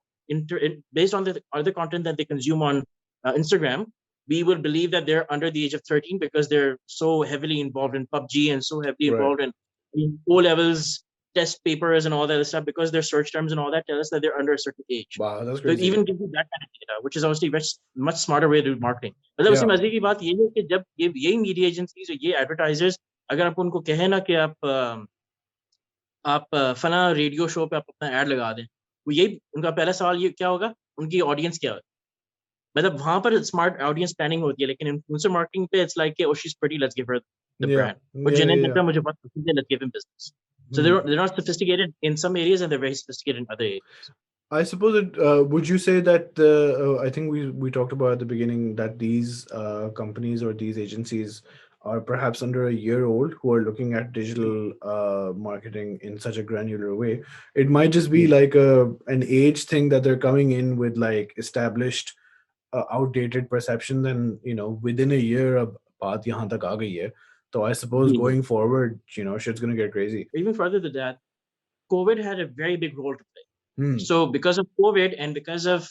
based on the other content that they consume on Instagram. We will believe that they're under the age of 13 because they're so heavily involved in PUBG and so heavily Right. involved in O levels, test papers, and all that stuff, because their search terms and all that tell us that they're under a certain age. Wow, that's So it crazy. even gives you that kind of data, which is obviously much smarter way to do marketing. मतलब उसमें मजे की बात ये है कि जब यही मीडिया एजेंसीज और ये एडवर्टाइजर्स, अगर आप उनको कहें ना कि आप फला रेडियो शो पे आप अपना ऐड लगा दें, वो यही उनका पहला सवाल ये क्या होगा, उनकी ऑडियंस क्या है. मतलब वहां पर स्मार्ट ऑडियंस प्लानिंग होती है, लेकिन इन्फ्लुएंसर मार्केटिंग पे it's like oh she is pretty, let's give her the brand. और जिन्हें लगता है मुझे बहुत पसंद है, let's give him business. So they're not sophisticated in some areas and they're very sophisticated in other areas. I suppose it. Would you say that I think we talked about at the beginning that these companies or these agencies are perhaps under a year old who are looking at digital marketing in such a granular way. It might just be like an age thing that they're coming in with like established outdated perceptions, and within a year baat yahan tak aa gayi hai. So I suppose going forward, shit's gonna get crazy. Even further to that, COVID had a very big role to play. So because of COVID and because of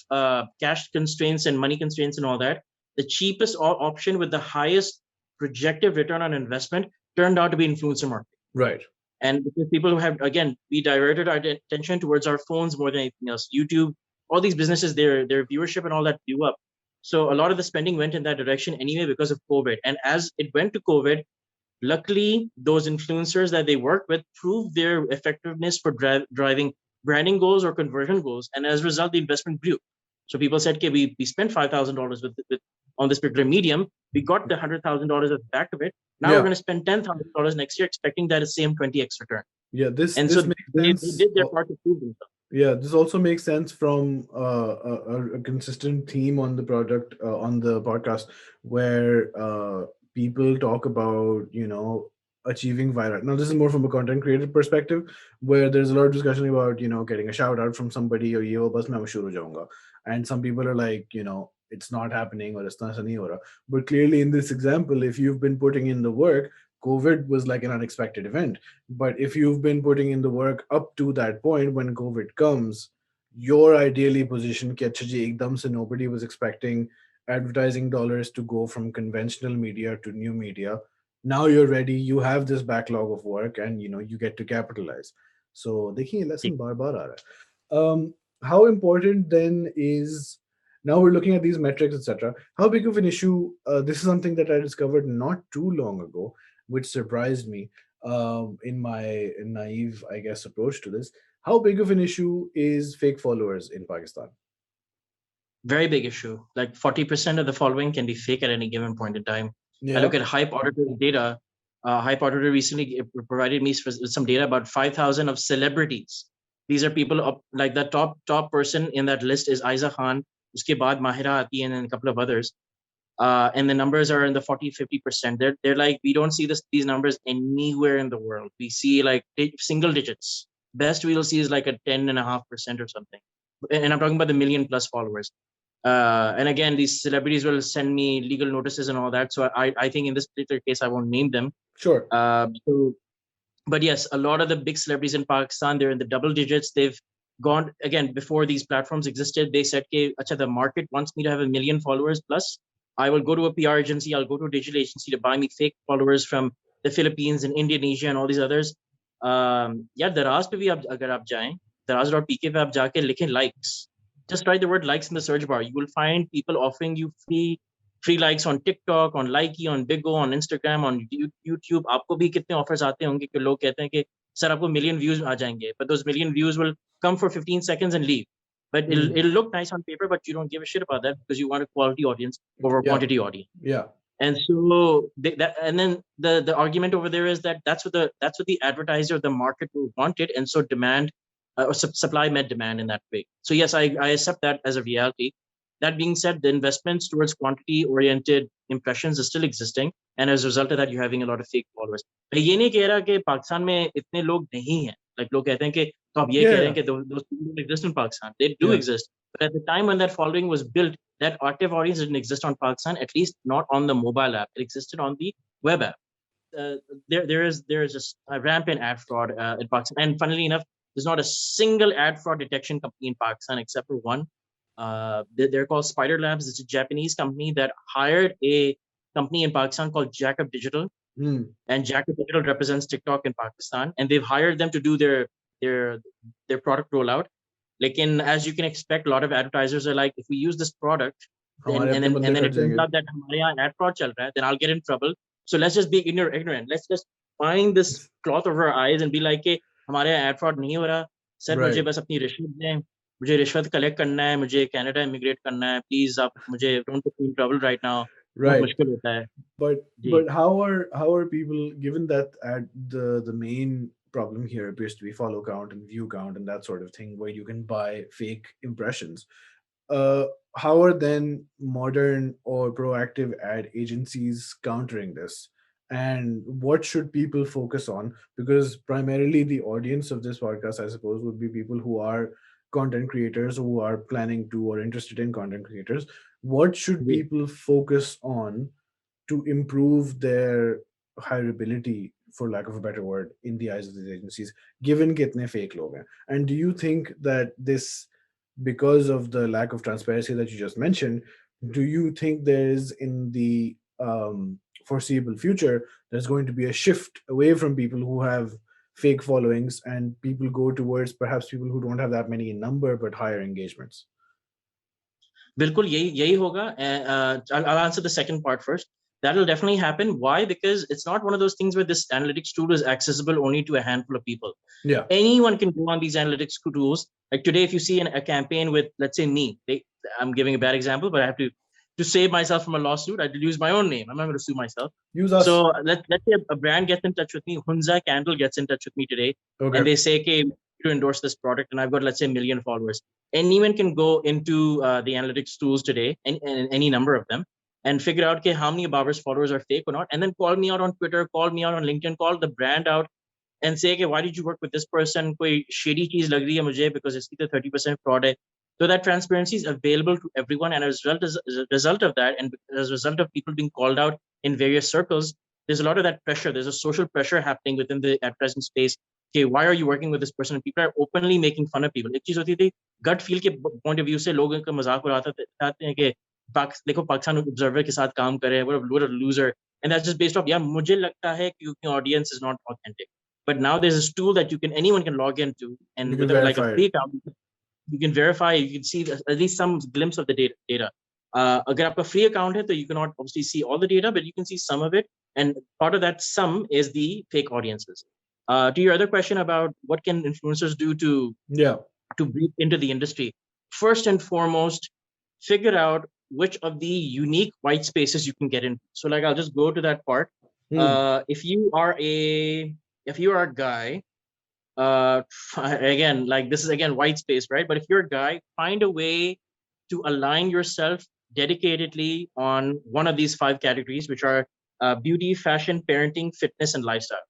cash constraints and money constraints and all that, the cheapest option with the highest projected return on investment turned out to be influencer marketing. Right. And because people who have, again, we diverted our attention towards our phones more than anything else. YouTube, all these businesses, their viewership and all that blew up. So a lot of the spending went in that direction anyway because of COVID. And as it went to COVID, luckily, those influencers that they work with proved their effectiveness for driving branding goals or conversion goals. And as a result, the investment grew. So people said, okay, we spent $5,000 on this particular medium. We got the $100,000 at the back of it. Now we're going to spend $10,000 next year, expecting that same 20x return. Yeah, this and this so makes they sense. did their part to prove themselves. Yeah, this also makes sense from a consistent theme on the product on the podcast, where people talk about, achieving viral. Now, this is more from a content creator perspective, where there's a lot of discussion about, getting a shout out from somebody or ye wo bas main shuru ho jaunga. And some people are like, it's not happening or it's not nahi ho raha. But clearly, in this example, if you've been putting in the work, COVID was like an unexpected event. But if you've been putting in the work up to that point, when COVID comes, you're ideally positioned कि अच्छा जी एकदम से nobody was expecting advertising dollars to go from conventional media to new media. Now you're ready, you have this backlog of work, and you get to capitalize. So देखिए lesson बार बार आ रहा है. How important then is, now we're looking at these metrics, etc. How big of an issue? This is something that I discovered not too long ago, which surprised me, in my naive, I guess, approach to this. How big of an issue is fake followers in Pakistan? Very big issue. Like 40% of the following can be fake at any given point in time. I Yeah. look at Hype Auditor's data. Hype Auditor recently provided me with some data about 5,000 of celebrities. These are people up, like the top person in that list is Aiza Khan. Uske baad Mahira aati and then a couple of others. And the numbers are in the 40-50%. They're like, we don't see these numbers anywhere in the world. We see like single digits. Best we'll see is like a 10.5% or something. And I'm talking about the million plus followers. And again, these celebrities will send me legal notices and all that. So I think in this particular case, I won't name them. Sure. But yes, a lot of the big celebrities in Pakistan, they're in the double digits. They've gone, again, before these platforms existed, they said, okay, acha, the market wants me to have 1 million followers plus. I will go to a PR agency, I'll go to a digital agency to buy me fake followers from the Philippines and Indonesia and all these others. Yeah, Daraz pe bhi agar aap jaएं, daraz.pk pe aap jaake likhen likes. Just write the word likes in the search bar. You will find people offering you free likes on TikTok, on Likey, on Bigo, on Instagram, on YouTube. आपको भी कितने offers आते होंगे कि लोग कहते हैं कि सर आपको million views आ जाएंगे, but those million views will come for 15 seconds and leave. But it'll look nice on paper, but you don't give a shit about that because you want a quality audience over a quantity audience. Yeah. And so and then the argument over there is that that's what the advertiser, the market wanted, and so demand or supply met demand in that way. So yes, I accept that as a reality. That being said, the investments towards quantity-oriented impressions is still existing, and as a result of that, you're having a lot of fake followers. मैं ये नहीं कह रहा कि पाकिस्तान में इतने लोग नहीं हैं. Like लोग कहते हैं कि तो आप ये कह रहे हैं कि those people don't exist in Pakistan. They do exist, but at the time when that following was built, that active audience didn't exist on Pakistan, at least not on the mobile app. It existed on the web app. There is just a rampant ad fraud in Pakistan, and funnily enough, there's not a single ad fraud detection company in Pakistan except for one. They're called Spider Labs. It's a Japanese company that hired a company in Pakistan called Jackup Digital, and Jackup Digital represents TikTok in Pakistan, and they've hired them to do their product rollout. Like as you can expect, a lot of advertisers are like, if we use this product, and then it turns out that हमारे यहाँ ad fraud चल रहा है, then I'll get in trouble. So let's just be ignorant. Let's just find this cloth over our eyes and be like, hey, हमारे यहाँ ad fraud नहीं हो रहा. सर मुझे बस अपनी रिश्वत दें. मुझे रिश्वत कलेक्ट करना है, मुझे कनाडा इमिग्रेट करना है, प्लीज आप मुझे don't put me in trouble right now. बहुत मुश्किल होता है. But how are people, given that the main problem here appears to be follow count and view count and that sort of thing, where you can buy fake impressions, how are then modern or proactive ad agencies countering this? And what should people focus on? Because primarily the audience of this podcast, I suppose, would be people who are content creators, who are planning to or interested in content creators. What should people focus on to improve their hireability, for lack of a better word, in the eyes of these agencies, given kitne fake log hain? And do you think that this, because of the lack of transparency that you just mentioned, do you think there is, in the foreseeable future, there's going to be a shift away from people who have fake followings and people go towards perhaps people who don't have that many in number but higher engagements? बिल्कुल यही होगा. I'll answer the second part first. That'll definitely happen. Why? Because it's not one of those things where this analytics tool is accessible only to a handful of people. Yeah. Anyone can go on these analytics tools. Like today, if you see a campaign with, let's say me, I'm giving a bad example, but I have to save myself from a lawsuit, I will use my own name. I'm not going to sue myself. Use us. So let's say a brand gets in touch with me. Hunza Candle gets in touch with me today, and they say, okay, to endorse this product, and I've got, let's say, 1 million followers. Anyone can go into the analytics tools today, and any number of them, and figure out okay, how many of Babar's followers are fake or not, and then call me out on Twitter, call me out on LinkedIn, call the brand out, and say, okay, why did you work with this person? कोई shady cheese लग रही है मुझे because इसकी तो 30% fraud है. So that transparency is available to everyone, and as a result of that, and as a result of people being called out in various circles, there's a lot of that pressure. There's a social pressure happening within the advertising space. Okay, why are you working with this person? And people are openly making fun of people. एक चीज होती थी gut feel के point of view से लोगों का मजाक उड़ाते हैं कि देखो पाकिस्तान ऑब्जर्वर के साथ काम करे, what a loser, and that's just based off यार मुझे लगता है कि audience is not authentic. But now there's this tool that anyone can log into, and You can with like a verify free it. account, you can verify, you can see at least some glimpse of the data. अगर आपका free account है, तो you cannot obviously see all the data, but you can see some of it, and part of that sum is the fake audiences. To your other question about what can influencers do to break into the industry, first and foremost, figure out which of the unique white spaces you can get in. So like, I'll just go to that part. If you are a guy, again, like this is again white space, right? But if you're a guy, find a way to align yourself dedicatedly on one of these 5 categories, which are beauty, fashion, parenting, fitness, and lifestyle,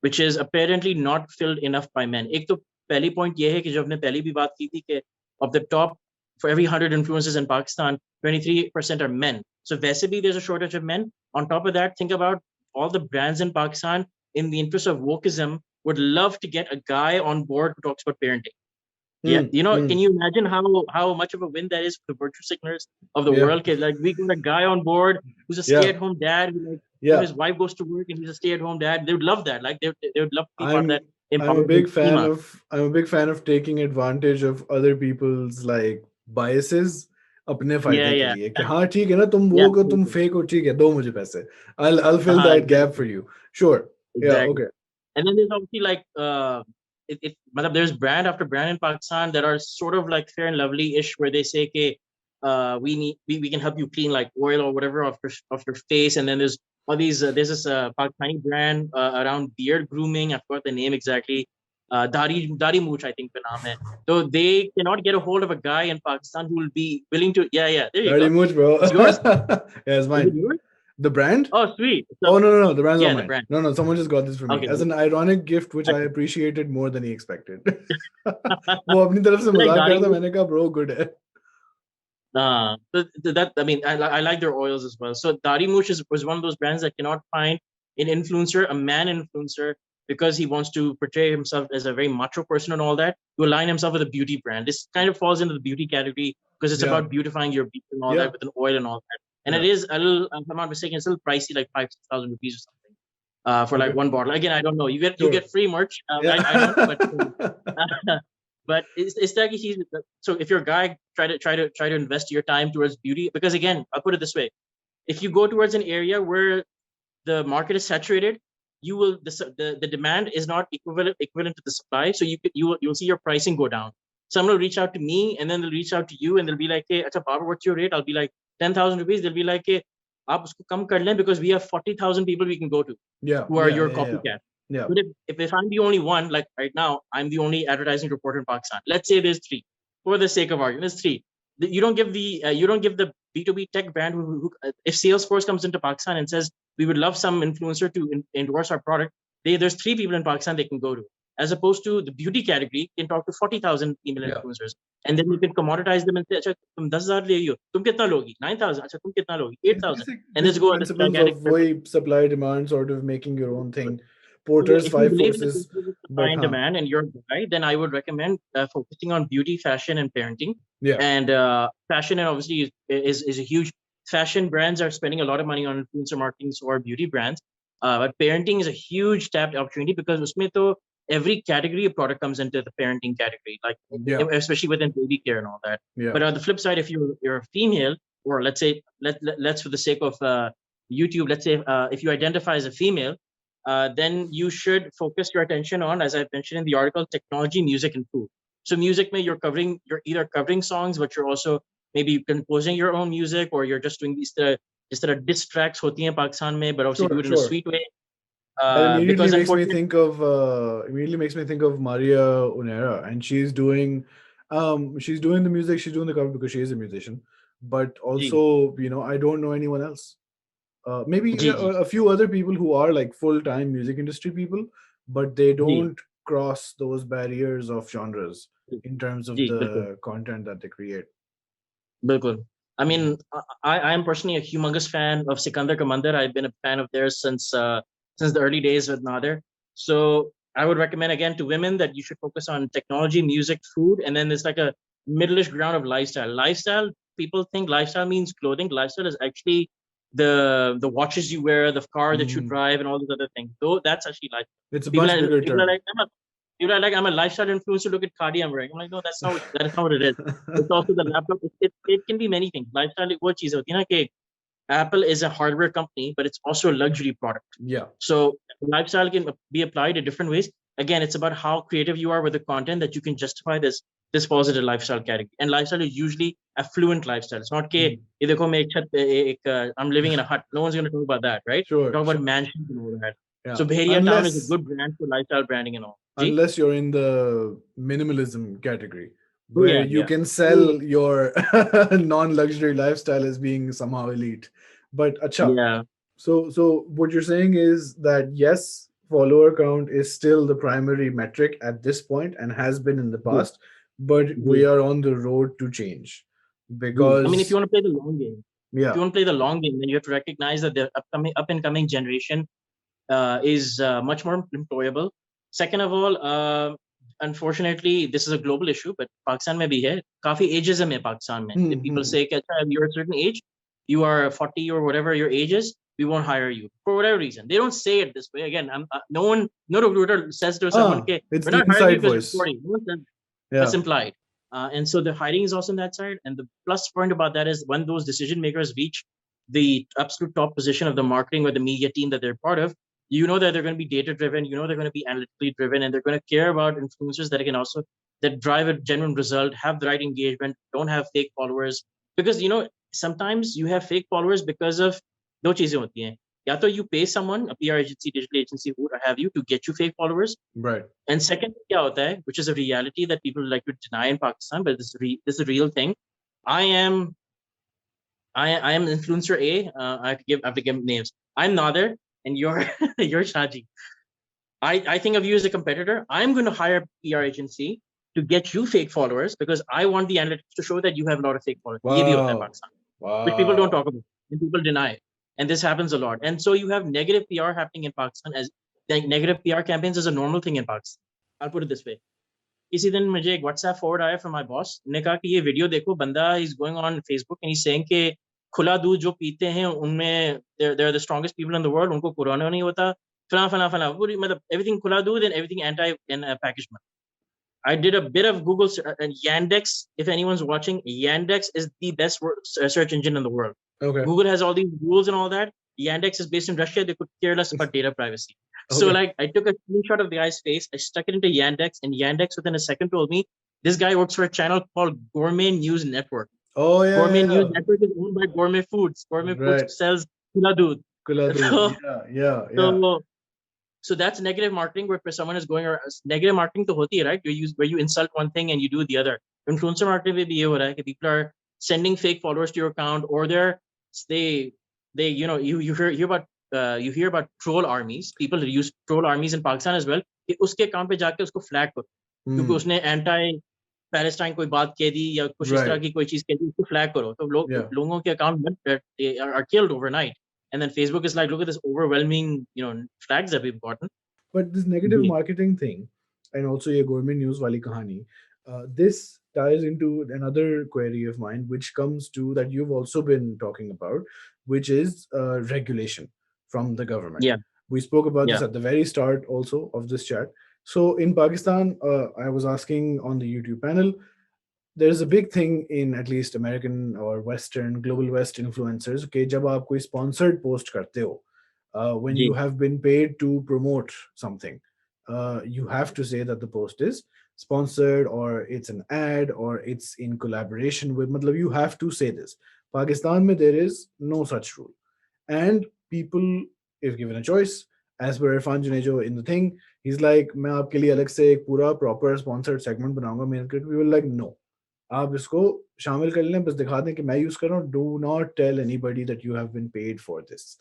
which is apparently not filled enough by men. एक तो पहली point ये है कि जो हमने पहली भी बात की थी कि of the top, for every 100 influencers in Pakistan, 23% are men. So वैसे भी there's a shortage of men. On top of that, think about all the brands in Pakistan, in the interest of wokeism, would love to get a guy on board who talks about parenting. Yeah, can you imagine how much of a win that is for the virtue signalers of the world? Like, we got a guy on board who's a stay-at-home dad, who his wife goes to work and he's a stay-at-home dad. They would love that. Like, they would love to be part of that. I'm a big fan of taking advantage of other people's like biases अपने फायदे के लिए कि हाँ ठीक है ना तुम वो को तुम फेक हो ठीक है दो मुझे पैसे I'll fill that gap for you. Sure. Exactly. Okay. And then there's obviously like there's brand after brand in Pakistan that are sort of like Fair and Lovely-ish, where they say okay, we can help you clean like oil or whatever off your face. And then there's all these there's this Pakistani brand around beard grooming. I forgot the name exactly. Dari Mooch, I think the name hai. So they cannot get a hold of a guy in Pakistan who will be willing to there you Dari go. Mooch, bro. It's yours? Yeah, it's mine. The brand? Oh, sweet. So, no. The brand's not mine. The brand. No, someone just got this for me as an ironic gift, which I appreciated more than he expected. वो अपनी तरफ से मजाक कर रहा था, मैंने कहा, bro, good है. So that, I mean, I like their oils as well. So Dari Mooch was one of those brands that cannot find an influencer, a man influencer, because he wants to portray himself as a very macho person and all that, to align himself with a beauty brand. This kind of falls into the beauty category because it's about beautifying your beard and all that with an oil and all that. And it is a little, if I'm not mistaken, it's a little pricey, like 5,000-6,000 rupees or something, for like one bottle. Again, I don't know. You get free merch. I don't, but but it's like so if you're a guy, try to invest your time towards beauty, because again, I'll put it this way: if you go towards an area where the market is saturated, you will the demand is not equivalent to the supply, so you'll see your pricing go down. Someone will reach out to me, and then they'll reach out to you, and they'll be like, hey, Acha Babar, what's your rate? I'll be like 10,000 rupees. They'll be like, hey, aap usko kam kar lein, because we have 40,000 people we can go to who are your copycat. Yeah. But if I'm the only one, like right now, I'm the only advertising reporter in Pakistan. Let's say there's 3, for the sake of argument, there's 3. You don't give the B2B tech brand who if Salesforce comes into Pakistan and says we would love some influencer to endorse our product, there's 3 people in Pakistan they can go to, as opposed to the beauty category can talk to 40,000 email influencers, and then you can commoditize them and say, "Acha, tum 10,000 le liyo, tum kitna logi? 9,000. Acha, tum kitna logi? 8,000." And let's go at the principles of supply demand, sort of making your own thing. Porter's 5 forces. Supply and demand, and you're a guy, then I would recommend focusing on beauty, fashion, and parenting. And fashion, and obviously is a huge. Fashion brands are spending a lot of money on influencer marketing, so are beauty brands. But parenting is a huge tapped opportunity, because usme to every category of product comes into the parenting category, like especially within baby care and all that. But on the flip side, if you're a female, or let's say let's for the sake of YouTube, let's say if you identify as a female, then you should focus your attention on, as I mentioned in the article, technology, music, and food. So music, you're either covering songs, but you're also maybe composing your own music, or you're just doing these diss tracks hoti hain Pakistan mein, but obviously do it in a sweet way. That immediately makes me think of Maria Unera, and she's doing the music, she's doing the cover because she is a musician. but ji, also, I don't know anyone else. Maybe ji, ji, a few other people who are like full-time music industry people, but they ji, don't cross those barriers of genres ji, in terms of जी, बिल्कुल, the content that they create. बिल्कुल. I Mhm. mean, I am personally a humongous fan of Sikandar Kamandir. I've been a fan of theirs since the early days with Nadir. So I would recommend again to women that you should focus on technology, music, food, and then there's like a middleish ground of lifestyle. Lifestyle, people think lifestyle means clothing. Lifestyle is actually the watches you wear, the car that you Mhm. drive, and all these other things. So that's actually life. It's a People much are bigger people are term. like people are like I'm a lifestyle influencer. Look at Cardi I'm wearing. I'm like no, that's not what it is. It's also the laptop. It can be many things. Lifestyle एक वो चीज होती है ना कि Apple is a hardware company, but it's also a luxury product. Yeah, So lifestyle can be applied in different ways. Again, it's about how creative you are with the content that you can justify this positive lifestyle category. And lifestyle is usually affluent lifestyle. It's not कि Mhm. ये देखो मैं I'm living in a hut. No one's going to talk about that, right? Sure, Talk about sure. mansions and all that. Yeah, So Bheria Town is a unless good brand for lifestyle branding and all. Ji? unless you're in the minimalism category, Oh where yeah, you yeah. can Oh sell your non-luxury lifestyle as being somehow elite. But acha, yeah. so what you're saying is that yes, follower count is still the primary metric at this point and has been in the Ji, past, but we ji. are on the road to change I mean, if you because want to play the long game, if yeah. you want to play the long game, then you have to recognize that the up and coming generation is much more employable. Second of all, unfortunately, this is a global issue, but Pakistan में भी है. काफी ageism है Pakistan में. The people Hmm. say कि अच्छा, you're a certain age, you are 40 or whatever your age is, we won't hire you for whatever reason. They don't say it this way. Again, no recruiter says to someone, Ah, okay, it's we're the not hiring you inside because you're voice. 40. No one says that's Yeah. implied. And so the hiring is also on that side. And the plus point about that is when those decision makers reach the absolute top position of the marketing or the media team that they're part of, you know that they're going to be data driven, you know they're going to be analytically driven, and they're going to care about influencers that can also that drive a genuine result, have the right engagement, don't have fake followers. Because sometimes you have fake followers because of दो चीजें होती हैं. या तो you pay someone, a PR agency, digital agency, who have you to get you fake followers, Right. and second, क्या होता है, which is a reality that people like to deny in Pakistan, but this is a real thing. I am I am influencer A. I have to give names. I'm Nader, and you're you're Shaji. I think of you as a competitor. I'm going to hire a PR agency to get you fake followers because I want the analytics to show that you have a lot of fake followers. ये भी होता है Wow. Pakistan, which people don't Wow. talk about and people deny it. And this happens a lot. And so you have negative PR happening in Pakistan as like negative PR campaigns is a normal thing in Pakistan. I'll put it this way. इसी दिन मुझे एक WhatsApp forward आया from my boss ने कहा कि ये video देखो बंदा is going on Facebook and he saying कि खुला दूध जो पीते हैं उनमें they are the strongest people in the world उनको कोरोना नहीं होता फला फला फला पूरी मतलब एवरीथिंग खुला दूध and everything anti in package में I did a bit of Google and Yandex. If anyone's watching, Yandex is the best search engine in the world. Okay. Google has all these rules and all that. Yandex is based in Russia. They could care less about data privacy. So, Okay. like, I took a screenshot of the guy's face, I stuck it into Yandex, and Yandex within a second told me this guy works for a channel called Gourmet News Network. Oh yeah, Gourmet yeah, News yeah. Network is owned by Gourmet Foods. Gourmet Foods Right. sells Kula Doodh. Kula Doodh. So, Yeah, yeah, yeah. so so that's negative marketing where someone is going or negative marketing to hoti hai, right? You use where you insult one thing and you do the other. Influencer marketing में भी ये हो रहा है कि people are sending fake followers to your account or they they you hear about troll armies. People use troll armies in Pakistan as well. कि उसके account पे जाके उसको flag करो क्योंकि Hmm. उसने anti पैलेस्टाइन कोई बात कह दी या कुछ इस तरह Right. की कोई चीज कह दी उसको फ्लैग करो तो Yeah. लोगों के account are killed overnight. And then Facebook is like, look at this overwhelming, flags that we've gotten. But this negative Yeah, marketing thing, and also your government news wali kahani, this ties into another query of mine, which comes to that you've also been talking about, which is regulation from the government. yeah, We spoke about this yeah, at the very start also of this chat. So in Pakistan, I was asking on the YouTube panel, there's a big thing in at least American or Western global West influencers कि जब आप कोई sponsored post करते हो, when you ji, have been paid to promote something, you have to say that the post is sponsored or it's an ad or it's in collaboration with. मतलब you have to say this. Pakistan में there is no such rule, and people, if given a choice, as per Irfan Junejo in the thing, he's like मैं आपके लिए अलग से एक पूरा proper sponsored segment बनाऊंगा मेरे लिए. We were like no, आप इसको शामिल कर लें, बस दिखा दें कि मैं यूज कर रहा हूँ. Do not tell anybody that you have been paid for this,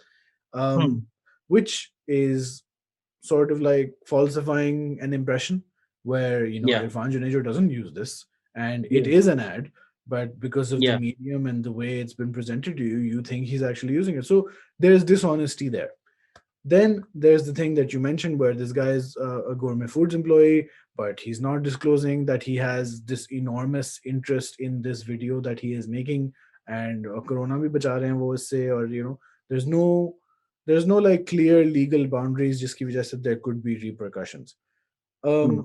Hmm. which is sort of like falsifying an impression where, Yeah. Irfan Junejo doesn't use this and it Yeah. is an ad, but because of the Yeah. medium and the way it's been presented to you, you think he's actually using it. So there's dishonesty there. Then there's the thing that you mentioned where this guy is a gourmet foods employee, but he's not disclosing that he has this enormous interest in this video that he is making, and corona bhi bacha rahe hain wo isse, or there's no there's no like clear legal boundaries jiski wajah se there could be repercussions. Um, Hmm.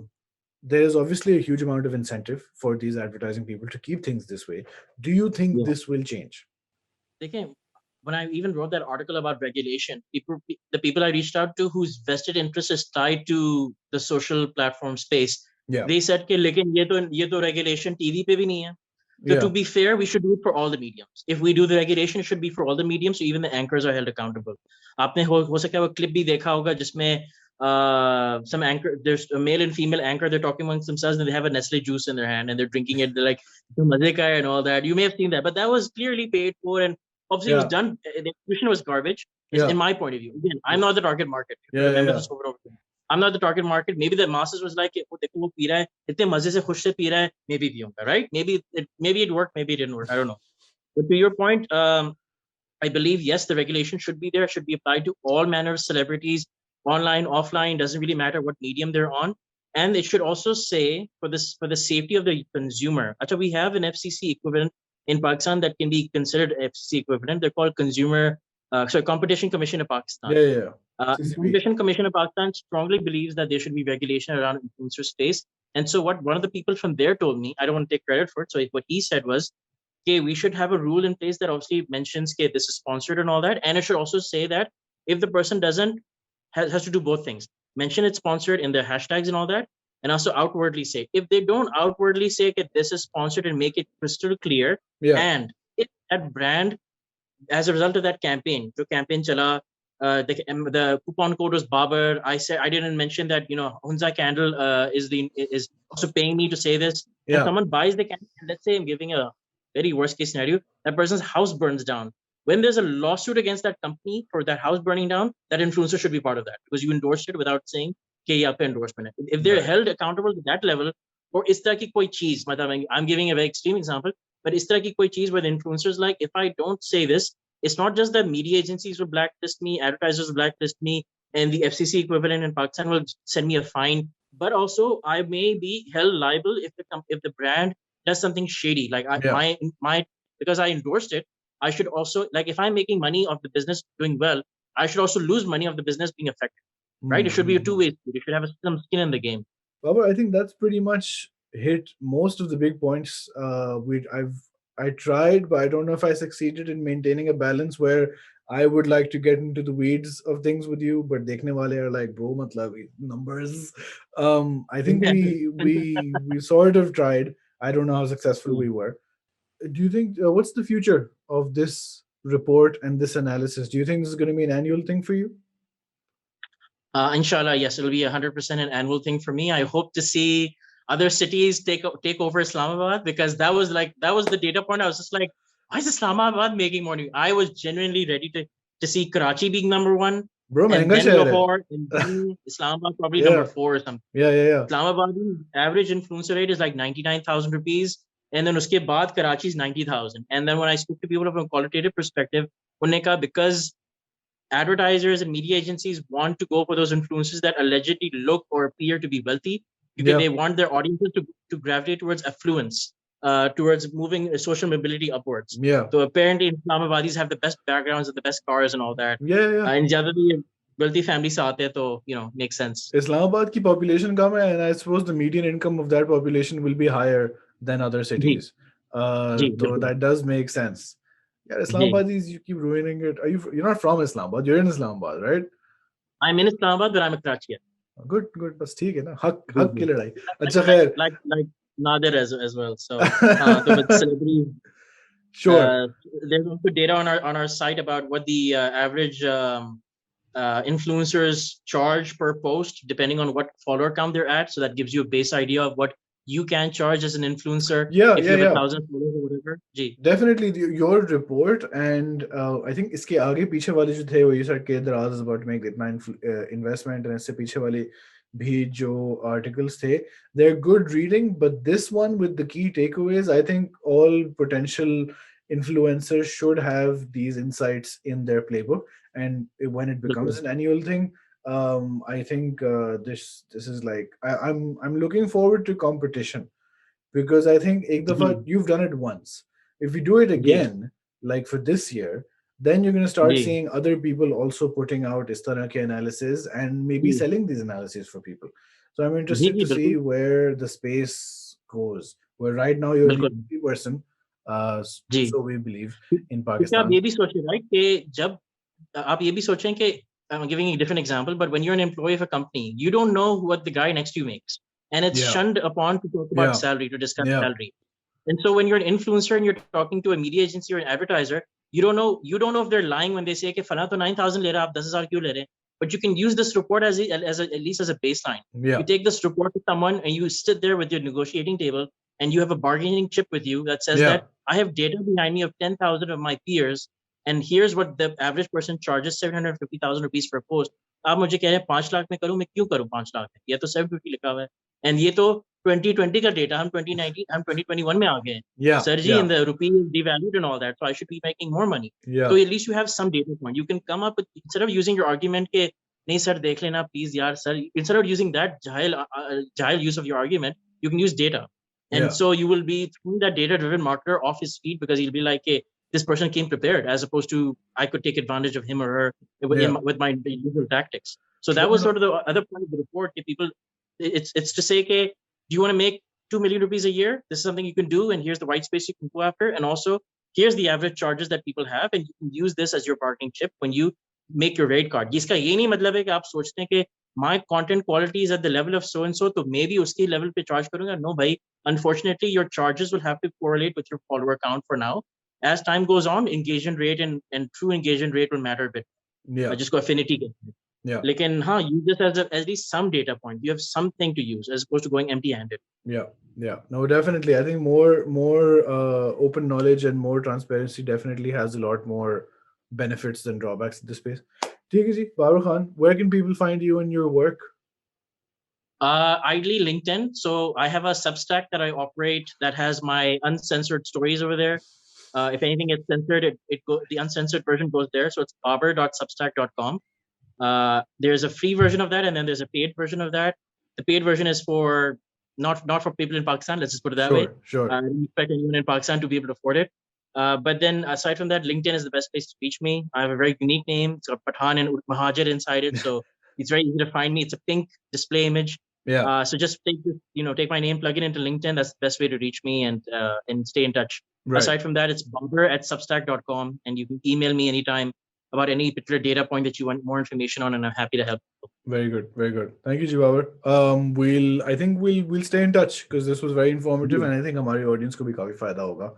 there is obviously a huge amount of incentive for these advertising people to keep things this way. Do you think Yeah. this will change? They can. When I even wrote that article about regulation, the people I reached out to whose vested interest is tied to the social platform space, Yeah, they said कि लेकिन ये तो regulation TV पे भी नहीं है. So yeah, to be fair, we should do it for all the mediums. If we do the regulation, it should be for all the mediums. So even the anchors are held accountable. आपने हो सकता है वो clip भी देखा होगा जिसमें some anchor, there's a male and female anchor, they're talking amongst themselves and they have a Nestle juice in their hand and they're drinking it. They're like, "To maze ka hai," and all that. You may have seen that, but that was clearly paid for and obviously it was yeah, done. The execution was garbage. Is yeah, in my point of view. Again, I'm not the target market. yeah, Remember yeah, this over and over again. I'm not the target market. Maybe the masses was like, "वो देखो वो P रहा है, इतने मजे से खुश से पी रहा है, maybe पीऊंगा," right? Maybe it worked, maybe it didn't work. I don't know. But to your point, I believe yes, the regulation should be there. It should be applied to all manner of celebrities, online, offline. Doesn't really matter what medium they're on. And it should also say for the safety of the consumer. Actually, we have an FCC equivalent in Pakistan that can be considered FCC equivalent. They're called Competition Commission of Pakistan. yeah, yeah. The CCP. Competition Commission of Pakistan strongly believes that there should be regulation around influencer space. And so what one of the people from there told me, I don't want to take credit for it. So what he said was, okay, we should have a rule in place that obviously mentions, okay, this is sponsored and all that. And it should also say that if the person doesn't, has to do both things, mention it's sponsored in their hashtags and all that, and also outwardly say. If they don't outwardly say okay, this is sponsored and make it crystal clear, Yeah, and if that brand, as a result of that campaign, the campaign chala, the coupon code was Babar. I said I didn't mention that Hunza candle is also paying me to say this, and yeah. someone buys the candle. And let's say I'm giving a very worst case scenario, that person's house burns down. When there's a lawsuit against that company for that house burning down, that influencer should be part of that because you endorsed it without saying कि ये endorsement है. If they're Right. held accountable to that level, or इस तरह की कोई चीज, मतलब I'm giving a very extreme example, but इस तरह की कोई चीज where the influencers like, if I don't say this, it's not just that media agencies will blacklist me, advertisers will blacklist me, and the FCC equivalent in Pakistan will send me a fine. But also, I may be held liable if the brand does something shady. Like Yeah. my because I endorsed it, I should also, like, if I'm making money of the business doing well, I should also lose money of the business being affected. Right? It should be a Mm-hmm. two-way street. You should have some skin in the game. Robert, I think that's pretty much hit most of the big points. I tried, but I don't know if I succeeded in maintaining a balance where I would like to get into the weeds of things with you, but dekhne wale are like, bro, matlab numbers. I think we sort of tried. I don't know how successful we were. Do you think what's the future of this report and this analysis? Do you think this is going to be an annual thing for you? Inshallah, yes, it'll be 100% an annual thing for me. I hope to see other cities take over Islamabad, because that was the data point. I was just like, why is Islamabad making more news? I was genuinely ready to see Karachi being number one, Bro, and महंगा then शहर है. Lahore, and then Islamabad probably number Yeah, four or something. yeah, yeah, yeah. Islamabad's average influencer rate is like 99,000 rupees, and then uske baad Karachi's 90,000. And then when I spoke to people from a qualitative perspective, unne kaha, because advertisers and media agencies want to go for those influencers that allegedly look or appear to be wealthy, because Yeah, they want their audiences to gravitate towards affluence, towards moving social mobility upwards. yeah, So apparently, Islamabadis have the best backgrounds and the best cars and all that. yeah, yeah, yeah. And generally, wealthy families se aate, to makes sense. Islamabad ki population kam hai, and I suppose the median income of that population will be higher than other ji cities. Ji So बिल्कुल that does make sense. Yeah, ji. Islamabadis, you keep ruining it. You're not from Islamabad, you're in Islamabad, right? I'm in Islamabad, but I'm a Karachi. Good, good. बस ठीक है ना, जी हक जी. की लड़ाई. Like अच्छा like खैर. like like Nadir as well. So the with celebrities. Sure. There's also data on our site about what the average influencers charge per post, depending on what follower count they're at. So that gives you a base idea of what you can charge as an influencer Yeah, if yeah, you have yeah. 1,000 followers or whatever. Ji. Definitely, your report and I think इसके आगे पीछे वाले जो थे वो you said कि Daraz is about to make इतना investment and इससे पीछे वाले भी जो articles थे, they're good reading, but this one with the key takeaways, I think all potential influencers should have these insights in their playbook, and when it becomes बिल्कुल. an annual thing, I think this is like I'm looking forward to competition, because I think ek ji. dafa you've done it once. If you do it ji. again, like for this year, then you're going to start ji. seeing other people also putting out is tarah ke analysis and maybe ji. selling these analyses for people. So I'm ji. interested ji. to see बिल्कुल. where the space goes. Where right now you're the बिल्कुल. only person, ji. so we believe, in क्योंकि आप Pakistan. ये भी सोचें, right, कि जब आप ये भी सोचें कि I'm giving you a different example, but when you're an employee of a company, you don't know what the guy next to you makes, and it's Yeah, shunned upon to talk about yeah, salary, to discuss yeah, salary. And so when you're an influencer and you're talking to a media agency or an advertiser, you don't know if they're lying when they say कि फला तो 9,000 ले रहा, आप 10,000 क्यों ले रहे हैं? But you can use this report at least as a baseline. yeah, You take this report to someone and you sit there with your negotiating table and you have a bargaining chip with you that says yeah, that I have data behind me of 10,000 of my peers, and here's what the average person charges 750,000 rupees for a post. आप मुझे कह रहे हैं 5 लाख में करूं, मैं क्यों करूं 5 लाख में? ये तो 750 लिखा हुआ है, एंड ये तो 2020 का डेटा, हम 2019 हम 2021 में आ गए हैं. yeah, Sarji, yeah, and the rupee is devalued and all that, so I should be making more money. So yeah, at least you have some data point. You can come up with, instead of using your argument ke nahi sir dekh lena please yaar sir, instead of using that jahil use of your argument, you can use data. And yeah, so you will be throwing that data driven marketer off his feet, because he'll be like, hey, this person came prepared, as opposed to I could take advantage of him or her yeah. with my usual tactics. So that Sure, was no, sort of the other point of the report. People, it's to say, okay, do you want to make 2 million rupees a year? This is something you can do, and here's the white space you can go after. And also, here's the average charges that people have, and you can use this as your bargaining chip when you make your rate card. जिसका ये नहीं मतलब है कि आप सोचते हैं कि my content quality is at the level of so and so, तो maybe उसके level पे charge करूँगा. No, भाई. Unfortunately, your charges will have to correlate with your follower count for now. As time goes on, engagement rate and true engagement rate will matter a bit. yeah, जिसको affinity कहते हैं. yeah. लेकिन हाँ, use this as at least some data point. You have something to use as opposed to going empty-handed. Yeah, yeah. No, definitely. I think more open knowledge and more transparency definitely has a lot more benefits than drawbacks in this space. ठीक है जी, Babar Khan, where can people find you and your work? Ideally LinkedIn. So I have a Substack that I operate that has my uncensored stories over there. If anything gets censored, the uncensored version goes there. So it's babar.substack.com. There's a free version of that, and then there's a paid version of that. The paid version is for not for people in Pakistan. Let's just put it that way. Sure, sure. I don't expect anyone in Pakistan to be able to afford it. But then aside from that, LinkedIn is the best place to reach me. I have a very unique name. It's got Pathan and Mahajir inside it, so it's very easy to find me. It's a pink display image. Yeah, So just take my name, plug it into LinkedIn. That's the best way to reach me, and stay in touch. right. Aside from that, it's babar@substack.com, and you can email me anytime about any particular data point that you want more information on, and I'm happy to help. Very good, very good. Thank you, Jibabar. I think we'll stay in touch because this was very informative, and I think हमारी audience को भी काफी फायदा होगा.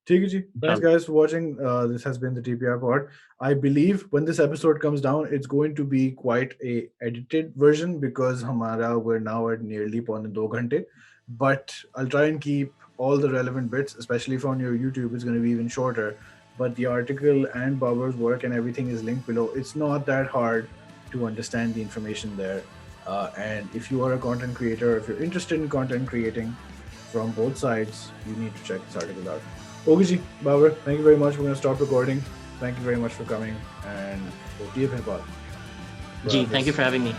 ठीक है जी. Thanks guys for watching. This has been the TPR pod. I believe when this episode comes down, it's going to be quite a edited version because we're now at nearly 2 घंटे. But I'll try and keep all the relevant bits, especially if on your YouTube, it's going to be even shorter. But the article and Babar's work and everything is linked below. It's not that hard to understand the information there. And if you are a content creator, if you're interested in content creating from both sides, you need to check this article out. Okay ji, Babar, thank you very much. We're going to stop recording. Thank you very much for coming, and Ji, thank you for having me.